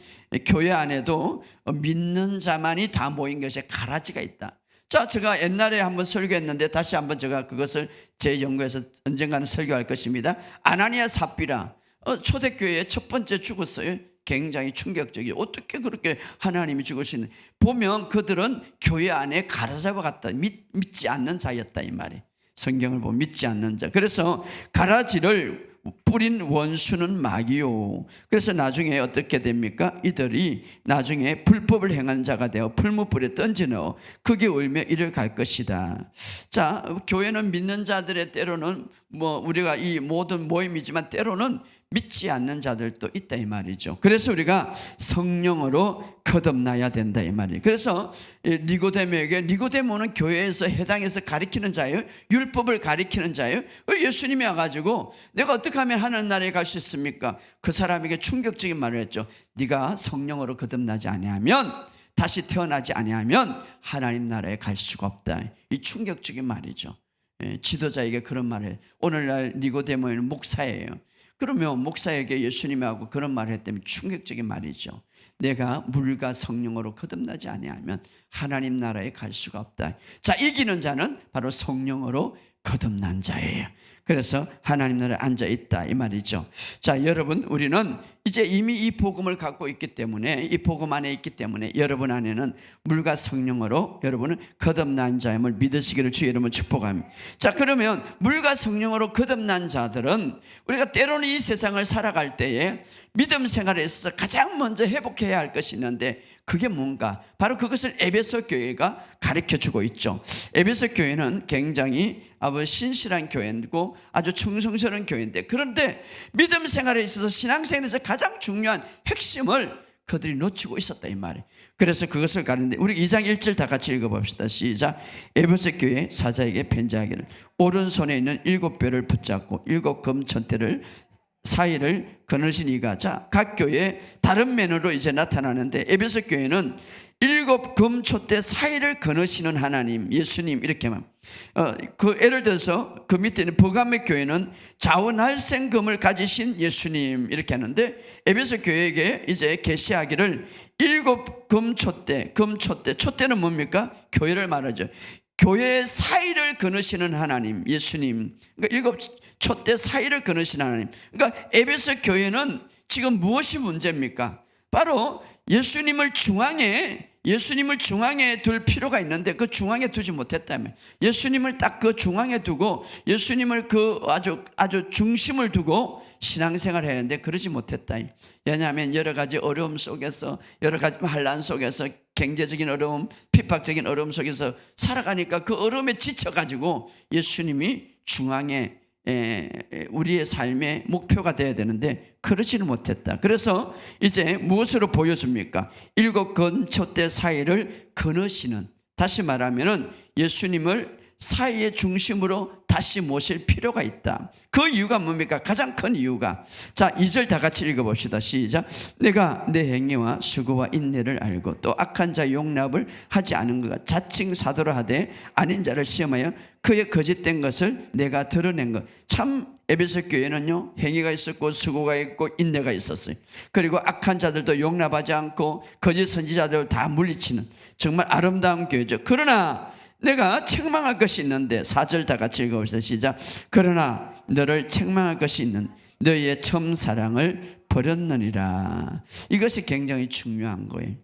교회 안에도 믿는 자만이 다 모인 것에 가라지가 있다. 자, 제가 옛날에 한번 설교했는데 다시 한번 제가 그것을 제 연구에서 언젠가는 설교할 것입니다. 아나니아 삽비라 초대교회의 첫 번째 죽었어요. 굉장히 충격적이에요. 어떻게 그렇게 하나님이 죽으시는 보면 그들은 교회 안에 가라지와 같다. 믿지 않는 자였다 이 말이에요. 성경을 보면 믿지 않는 자. 그래서 가라지를 뿌린 원수는 마귀요. 그래서 나중에 어떻게 됩니까? 이들이 나중에 불법을 행한 자가 되어 풀무불에 던지너 크게 울며 이를 갈 것이다. 자, 교회는 믿는 자들의 때로는 우리가 이 모든 모임이지만 때로는 믿지 않는 자들도 있다 이 말이죠. 그래서 우리가 성령으로 거듭나야 된다 이 말이에요. 그래서 니고데모는 교회에서 해당해서 가리키는 자예요. 율법을 가리키는 자예요. 예수님이 와가지고 내가 어떻게 하면 하나님 나라에 갈 수 있습니까? 그 사람에게 충격적인 말을 했죠. 네가 성령으로 거듭나지 아니하면 다시 태어나지 아니하면 하나님 나라에 갈 수가 없다. 이 충격적인 말이죠. 지도자에게 그런 말을 해요. 오늘날 니고데모는 목사예요. 그러면 목사에게 예수님이 하고 그런 말을 했다면 충격적인 말이죠. 내가 물과 성령으로 거듭나지 아니하면 하나님 나라에 갈 수가 없다. 자, 이기는 자는 바로 성령으로 거듭난 자예요. 그래서 하나님 나라에 앉아 있다 이 말이죠. 자, 여러분 우리는 이제 이미 이 복음을 갖고 있기 때문에 이 복음 안에 있기 때문에 여러분 안에는 물과 성령으로 여러분은 거듭난 자임을 믿으시기를 주 여러분 축복합니다. 자, 그러면 물과 성령으로 거듭난 자들은 우리가 때로는 이 세상을 살아갈 때에 믿음 생활에 있어서 가장 먼저 회복해야 할 것이 있는데 그게 뭔가? 바로 그것을 에베소 교회가 가르쳐주고 있죠. 에베소 교회는 굉장히 신실한 교회고 있고 아주 충성스러운 교회인데, 그런데 믿음 생활에 있어서 신앙생활에서 가장 중요한 핵심을 그들이 놓치고 있었다 이 말이에요. 그래서 그것을 가는데 우리 2장 1절 다 같이 읽어봅시다. 시작. 에베소 교회 사자에게 편지하기를 오른손에 있는 7뼈를 붙잡고 7금 전태를 사이를 거느시니가. 자, 각 교회 다른 면으로 이제 나타나는데 에베소 교회는 7금 촛대 사이를 거느시는 하나님, 예수님 이렇게만. 그 예를 들어서 그 밑에 있는 버가모 교회는 자원할생금을 가지신 예수님 이렇게 하는데, 에베소 교회에게 이제 계시하기를 7금 촛대, 촛대는 뭡니까? 교회를 말하죠. 교회의 사이를 거느시는 하나님, 예수님. 그러니까 7 촛대 사이를 거느시는 하나님. 그러니까 에베소 교회는 지금 무엇이 문제입니까? 바로 예수님을 중앙에 둘 필요가 있는데 그 중앙에 두지 못했다면, 예수님을 딱 그 중앙에 두고 예수님을 그 아주 중심을 두고 신앙생활을 해야 하는데 그러지 못했다. 왜냐하면 여러 가지 어려움 속에서, 여러 가지 환난 속에서, 경제적인 어려움, 핍박적인 어려움 속에서 살아가니까 그 어려움에 지쳐가지고 예수님이 중앙에 우리의 삶의 목표가 되어야 되는데 그러지는 못했다. 그래서 이제 무엇으로 보여줍니까? 7건 촛대 사이를 거느시는, 다시 말하면 예수님을 사이의 중심으로 다시 모실 필요가 있다. 그 이유가 뭡니까? 가장 큰 이유가, 자 2절 다 같이 읽어봅시다. 시작. 내가 내 행위와 수고와 인내를 알고 또 악한 자 용납을 하지 않은 것과 자칭 사도를 하되 아닌 자를 시험하여 그의 거짓된 것을 내가 드러낸 것. 참 에베소 교회는요, 행위가 있었고 수고가 있고 인내가 있었어요. 그리고 악한 자들도 용납하지 않고 거짓 선지자들을 다 물리치는 정말 아름다운 교회죠. 그러나 내가 책망할 것이 있는데, 4절 다 같이 읽어봅시다. 시작. 그러나 너를 책망할 것이 있는 너희의 처음 사랑을 버렸느니라. 이것이 굉장히 중요한 거예요.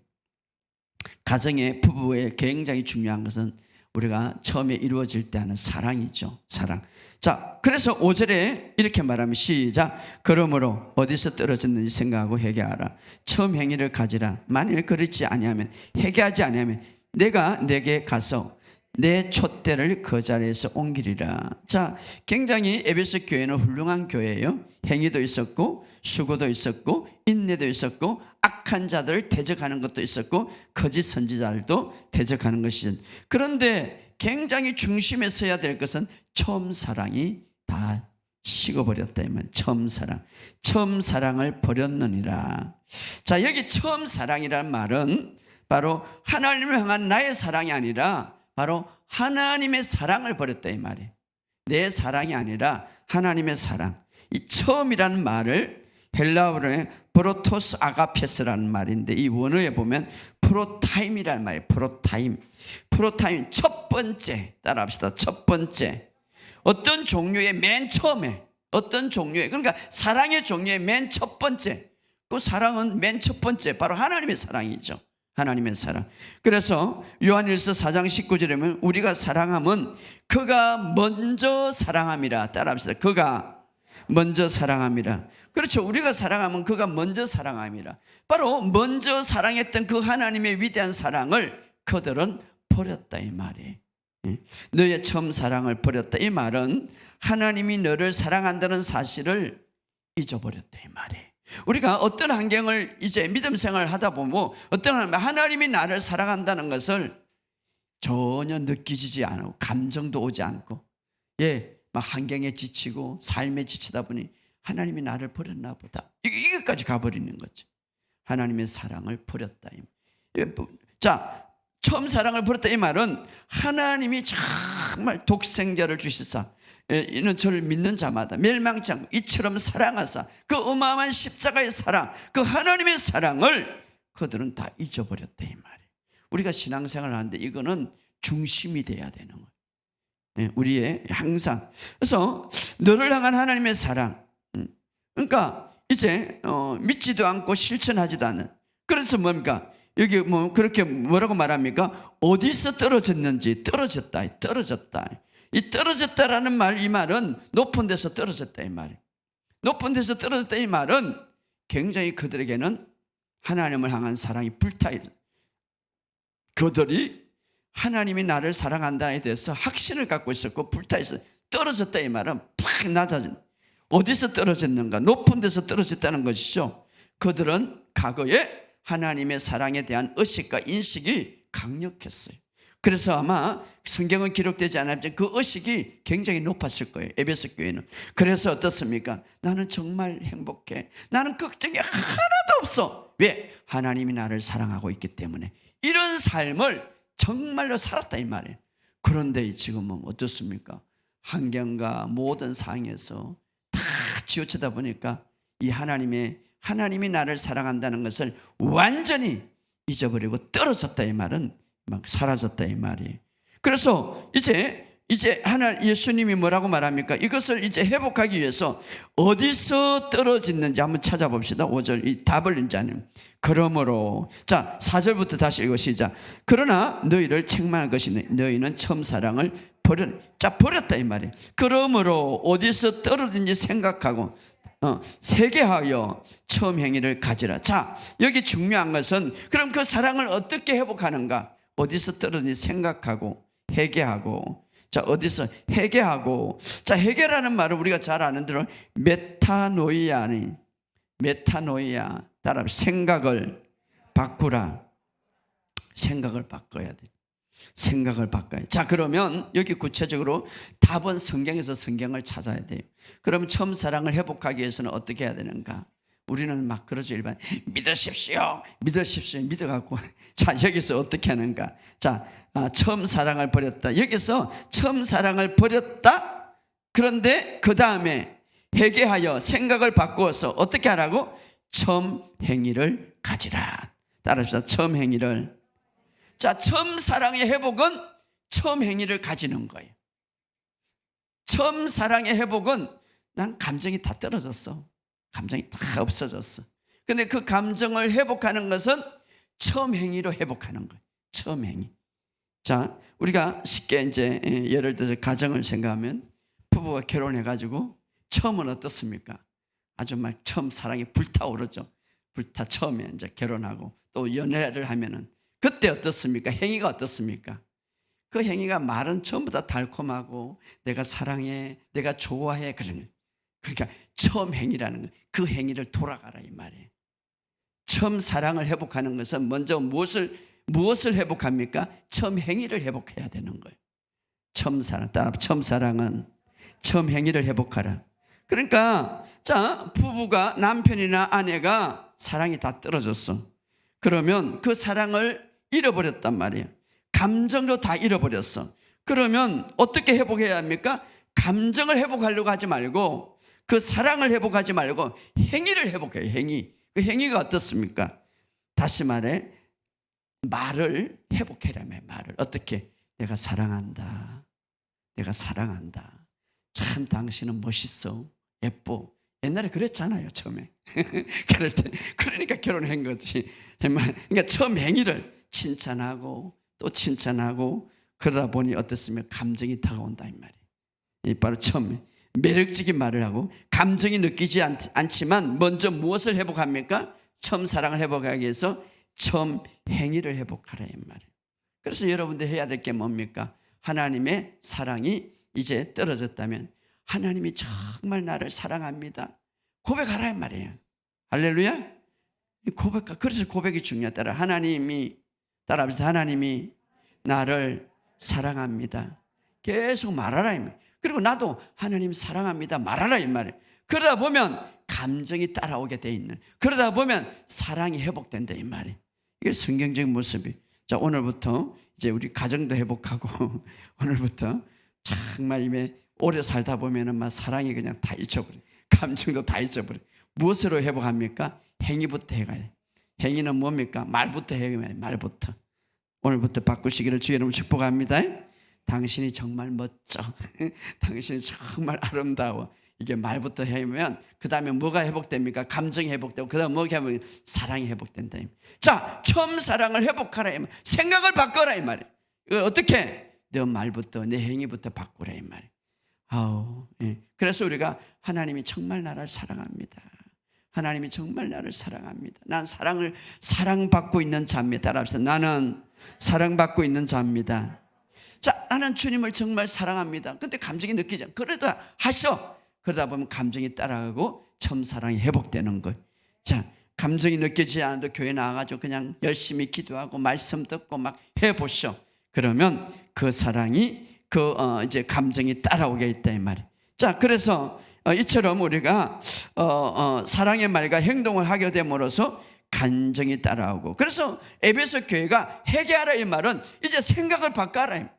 가정의 부부의 굉장히 중요한 것은 우리가 처음에 이루어질 때 하는 사랑이죠. 사랑. 자, 그래서 5절에 이렇게 말하면 시작. 그러므로 어디서 떨어졌는지 생각하고 회개하라. 처음 행위를 가지라. 만일 그렇지 아니하면, 회개하지 아니하면 내가 내게 가서 내 촛대를 그 자리에서 옮기리라. 자, 굉장히 에베소 교회는 훌륭한 교회예요. 행위도 있었고 수고도 있었고 인내도 있었고 악한 자들을 대적하는 것도 있었고 거짓 선지자들도 대적하는 것이죠. 그런데 굉장히 중심에 서야 될 것은 처음 사랑이 다 식어버렸다 이 말. 처음 사랑을 버렸느니라. 자, 여기 처음 사랑이란 말은 바로 하나님을 향한 나의 사랑이 아니라 바로 하나님의 사랑을 버렸다 이 말이에요. 내 사랑이 아니라 하나님의 사랑. 이 처음이라는 말을 헬라어로는 프로토스 아가페스라는 말인데, 이 원어에 보면 프로타임이라는 말이에요. 프로타임, 첫 번째. 따라합시다. 첫 번째. 어떤 종류의 맨 처음에, 그러니까 사랑의 종류의 맨 첫 번째. 그 사랑은 맨 첫 번째 바로 하나님의 사랑이죠. 하나님의 사랑. 그래서 요한일서 4장 19절에 보면 우리가 사랑함은 그가 먼저 사랑함이라. 따라합시다. 그가 먼저 사랑함이라. 그렇죠. 우리가 사랑하면 그가 먼저 사랑함이라. 바로 먼저 사랑했던 그 하나님의 위대한 사랑을 그들은 버렸다 이 말이에요. 너의 처음 사랑을 버렸다 이 말은 하나님이 너를 사랑한다는 사실을 잊어버렸다 이 말이에요. 우리가 어떤 환경을 이제 믿음 생활을 하다 보면 어떤 하나님이 나를 사랑한다는 것을 전혀 느끼지 않고 감정도 오지 않고 막 환경에 지치고 삶에 지치다 보니 하나님이 나를 버렸나 보다, 이것까지 가버리는 거죠. 하나님의 사랑을 버렸다. 자, 처음 사랑을 버렸다 이 말은 하나님이 정말 독생자를 주시사 이는 저를 믿는 자마다 멸망치 않고 이처럼 사랑하사 그 어마어마한 십자가의 사랑, 그 하나님의 사랑을 그들은 다 잊어버렸다 이 말이에요. 우리가 신앙생활을 하는데 이거는 중심이 돼야 되는 거예요. 우리의 항상. 그래서 너를 향한 하나님의 사랑, 그러니까 이제 믿지도 않고 실천하지도 않는. 그래서 뭡니까? 여기 뭐 그렇게 뭐라고 말합니까? 어디서 떨어졌는지. 떨어졌다. 이 떨어졌다라는 말, 이 말은 높은 데서 떨어졌다 이 말이에요. 높은 데서 떨어졌다 이 말은 굉장히 그들에게는 하나님을 향한 사랑이 불타있어. 그들이 하나님이 나를 사랑한다에 대해서 확신을 갖고 있었고 불타있어. 떨어졌다 이 말은 팍 낮아진, 어디서 떨어졌는가? 높은 데서 떨어졌다는 것이죠. 그들은 과거에 하나님의 사랑에 대한 의식과 인식이 강력했어요. 그래서 아마 성경은 기록되지 않았지만 그 의식이 굉장히 높았을 거예요, 에베소 교회는. 그래서 어떻습니까? 나는 정말 행복해, 나는 걱정이 하나도 없어. 왜? 하나님이 나를 사랑하고 있기 때문에. 이런 삶을 정말로 살았다 이 말이에요. 그런데 지금은 어떻습니까? 환경과 모든 상황에서 다 치우치다 보니까 이 하나님이 나를 사랑한다는 것을 완전히 잊어버리고 떨어졌다 이 말은 막 사라졌다 이 말이에요. 그래서 이제 예수님이 뭐라고 말합니까? 이것을 이제 회복하기 위해서 어디서 떨어졌는지 한번 찾아봅시다. 5절 이 답을 이제 아는. 그러므로 자 4절부터 다시 읽어 시작. 그러나 너희를 책망할 것이니 너희는 처음 사랑을 버렸다 이 말이에요. 그러므로 어디서 떨어진지 생각하고 회개하여 처음 행위를 가지라. 자, 여기 중요한 것은 그럼 그 사랑을 어떻게 회복하는가? 어디서 떨어진지 생각하고 회개하고. 자, 어디서 회개하고. 자, 회개라는 말은 우리가 잘 아는 대로 메타노이아 따라 생각을 바꾸라. 생각을 바꿔야 돼. 생각을 바꿔야 돼. 자, 그러면 여기 구체적으로 답은 성경을 찾아야 돼요. 그러면 처음 사랑을 회복하기 위해서는 어떻게 해야 되는가? 우리는 막 그러죠. 일반 믿으십시오 믿어갖고 자, 여기서 어떻게 하는가? 자, 처음 사랑을 버렸다. 여기서 처음 사랑을 버렸다. 그런데 그 다음에 회개하여 생각을 바꾸어서 어떻게 하라고? 처음 행위를 가지라. 따라합시다. 처음 행위를. 자, 처음 사랑의 회복은 처음 행위를 가지는 거예요. 처음 사랑의 회복은 난 감정이 다 떨어졌어. 감정이 다 없어졌어. 근데 그 감정을 회복하는 것은 처음 행위로 회복하는 거예요. 처음 행위. 자, 우리가 쉽게 이제 예를 들어 가정을 생각하면 부부가 결혼해가지고 처음은 어떻습니까? 아주 막 처음 사랑이 불타오르죠. 처음에 이제 결혼하고 또 연애를 하면은 그때 어떻습니까? 행위가 어떻습니까? 그 행위가 말은 전부 다 달콤하고 내가 사랑해, 내가 좋아해 그러는 거예요. 그러니까 처음 행위라는 거, 그 행위를 돌아가라 이 말이에요. 처음 사랑을 회복하는 것은 먼저 무엇을 회복합니까? 처음 행위를 회복해야 되는 거예요. 처음 사랑은 처음 행위를 회복하라. 그러니까 자, 부부가 남편이나 아내가 사랑이 다 떨어졌어. 그러면 그 사랑을 잃어버렸단 말이에요. 감정도 다 잃어버렸어. 그러면 어떻게 회복해야 합니까? 감정을 회복하려고 하지 말고 그 사랑을 회복하지 말고 행위를 회복해요. 행위. 그 행위가 어떻습니까? 다시 말해 말을 회복해라며. 말을 어떻게? 내가 사랑한다. 내가 사랑한다. 참 당신은 멋있어. 예뻐. 옛날에 그랬잖아요. 처음에. 그럴 때 그러니까 결혼한 거지. 그러니까 처음 행위를 칭찬하고 또 칭찬하고 그러다 보니 어떻습니까? 감정이 다가온다 이 말이에요. 바로 처음에 매력적인 말을 하고 감정이 느끼지 않지만 먼저 무엇을 회복합니까? 처음 사랑을 회복하기 위해서 처음 행위를 회복하라 이 말이에요. 그래서 여러분들 해야 될 게 뭡니까? 하나님의 사랑이 이제 떨어졌다면 하나님이 정말 나를 사랑합니다. 고백하라 이 말이에요. 할렐루야. 그래서 고백이 중요하다. 따라합시다. 하나님이 나를 사랑합니다. 계속 말하라 이 말이에요. 그리고 나도 하나님 사랑합니다 말하라 이 말이에요. 그러다 보면 감정이 따라오게 돼 있는, 그러다 보면 사랑이 회복된다 이 말이에요. 이게 성경적인 모습이. 자, 오늘부터 이제 우리 가정도 회복하고 오늘부터 정말 이미 오래 살다 보면은 막 사랑이 그냥 다 잊혀버려. 감정도 다 잊어버려. 무엇으로 회복합니까? 행위부터 해가요. 행위는 뭡니까? 말부터 해요. 말부터. 오늘부터 바꾸시기를 주의 이름으로 축복합니다. 당신이 정말 멋져. 당신이 정말 아름다워. 이게 말부터 하면 그 다음에 뭐가 회복됩니까? 감정이 회복되고 그 다음에 뭐가 회복되면 사랑이 회복된다. 자, 처음 사랑을 회복하라. 생각을 바꿔라 이 말이에요. 이거 어떻게? 내 말부터 내 행위부터 바꾸라 이 말이에요. 예. 그래서 우리가 하나님이 정말 나를 사랑합니다. 하나님이 정말 나를 사랑합니다. 난 사랑받고 있는 자입니다. 따라합시다. 나는 사랑받고 있는 자입니다. 자, 나는 주님을 정말 사랑합니다. 근데 감정이 느끼지 않아. 그래도 하셔. 그러다 보면 감정이 따라가고 처음 사랑이 회복되는 거예요. 자, 감정이 느껴지지 않아도 교회 나와가지고 그냥 열심히 기도하고 말씀 듣고 막 해보시오. 그러면 그 사랑이 이제 감정이 따라오게 있다 이 말이에요. 자, 그래서 이처럼 우리가 사랑의 말과 행동을 하게 됨으로써 감정이 따라오고, 그래서 에베소 교회가 회개하라 이 말은 이제 생각을 바꿔라.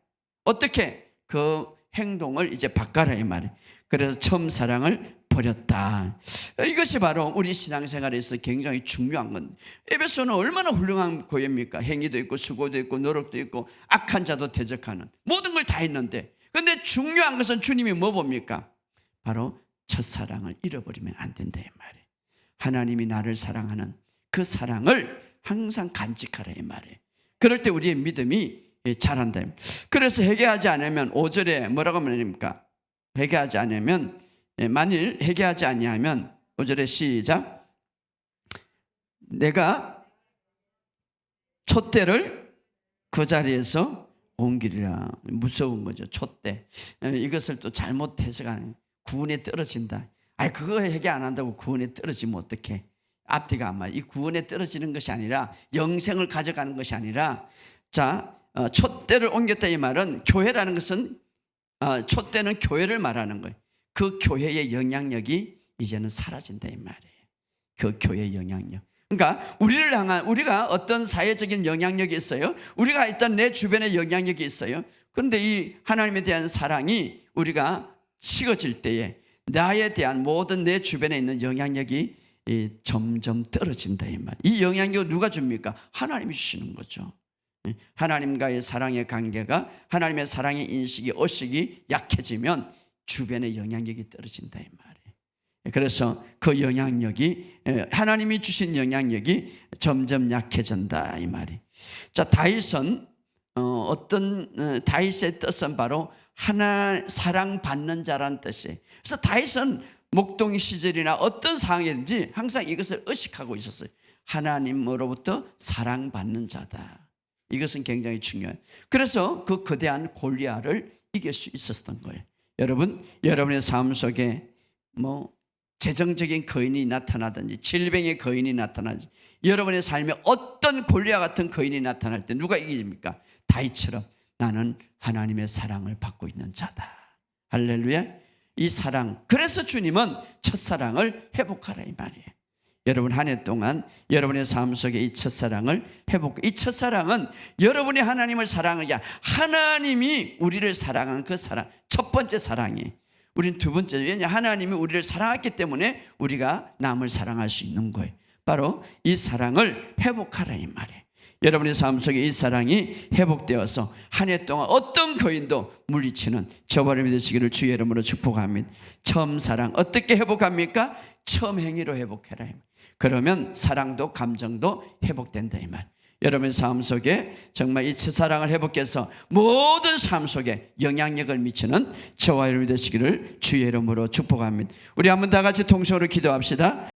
어떻게? 그 행동을 이제 바꿔라 이 말이에요. 그래서 처음 사랑을 버렸다. 이것이 바로 우리 신앙생활에서 굉장히 중요한 건데, 에베소는 얼마나 훌륭한 교회입니까? 행위도 있고 수고도 있고 노력도 있고 악한 자도 대적하는 모든 걸 다 했는데, 근데 중요한 것은 주님이 뭐 봅니까? 바로 첫사랑을 잃어버리면 안 된다 이 말이에요. 하나님이 나를 사랑하는 그 사랑을 항상 간직하라 이 말이에요. 그럴 때 우리의 믿음이 자란다. 그래서 회개하지 않으면 5절에 뭐라고 말합니까? 회개하지 않으면, 만일 회개하지 아니하면 5절에 시작, 내가 촛대를 그 자리에서 옮기리라. 무서운 거죠. 촛대. 이것을 또 잘못 해석하는, 구원에 떨어진다. 아니, 그거 회개 안 한다고 구원에 떨어지면 어떡해? 앞뒤가 안 맞아. 이 구원에 떨어지는 것이 아니라, 영생을 가져가는 것이 아니라, 자, 촛대를 옮겼다 이 말은, 교회라는 것은 촛대는 교회를 말하는 거예요. 그 교회의 영향력이 이제는 사라진다 이 말이에요. 그 교회의 영향력. 그러니까 우리를 향한, 우리가 어떤 사회적인 영향력이 있어요. 우리가 일단 내 주변에 영향력이 있어요. 그런데 이 하나님에 대한 사랑이 우리가 식어질 때에 나에 대한 모든 내 주변에 있는 영향력이 점점 떨어진다 이 말. 이 영향력을 누가 줍니까? 하나님이 주시는 거죠. 하나님과의 사랑의 관계가, 하나님의 사랑의 인식이, 의식이 약해지면 주변의 영향력이 떨어진다 이 말이에요. 그래서 그 영향력이, 하나님이 주신 영향력이 점점 약해진다 이 말이에요. 자, 다윗은 다윗의 뜻은 바로 사랑받는 자라는 뜻이에요. 그래서 다윗은 목동이 시절이나 어떤 상황이든지 항상 이것을 의식하고 있었어요. 하나님으로부터 사랑받는 자다. 이것은 굉장히 중요해요. 그래서 그 거대한 골리앗을 이길 수 있었던 거예요. 여러분, 여러분의 삶 속에 재정적인 거인이 나타나든지 질병의 거인이 나타나든지, 여러분의 삶에 어떤 골리앗 같은 거인이 나타날 때 누가 이깁니까? 다윗처럼 나는 하나님의 사랑을 받고 있는 자다. 할렐루야. 이 사랑, 그래서 주님은 첫사랑을 회복하라 이 말이에요. 여러분 한 해 동안 여러분의 삶 속에 이 첫사랑을 회복, 이 첫사랑은 여러분이 하나님을 사랑하는 게 아니라 하나님이 우리를 사랑하는 그 사랑, 첫 번째 사랑이, 우린 두 번째, 왜냐 하나님이 우리를 사랑했기 때문에 우리가 남을 사랑할 수 있는 거예요. 바로 이 사랑을 회복하라 이 말이에요. 여러분의 삶 속에 이 사랑이 회복되어서 한 해 동안 어떤 거인도 물리치는 저와 여러분이 되시기를 주의 이름으로 축복합니다. 처음 사랑 어떻게 회복합니까? 처음 행위로 회복해라. 그러면 사랑도 감정도 회복된다 이 말. 여러분의 삶 속에 정말 이 첫사랑을 회복해서 모든 삶 속에 영향력을 미치는 저와 여러분이 되시기를 주의 이름으로 축복합니다. 우리 한번 다 같이 통성으로 기도합시다.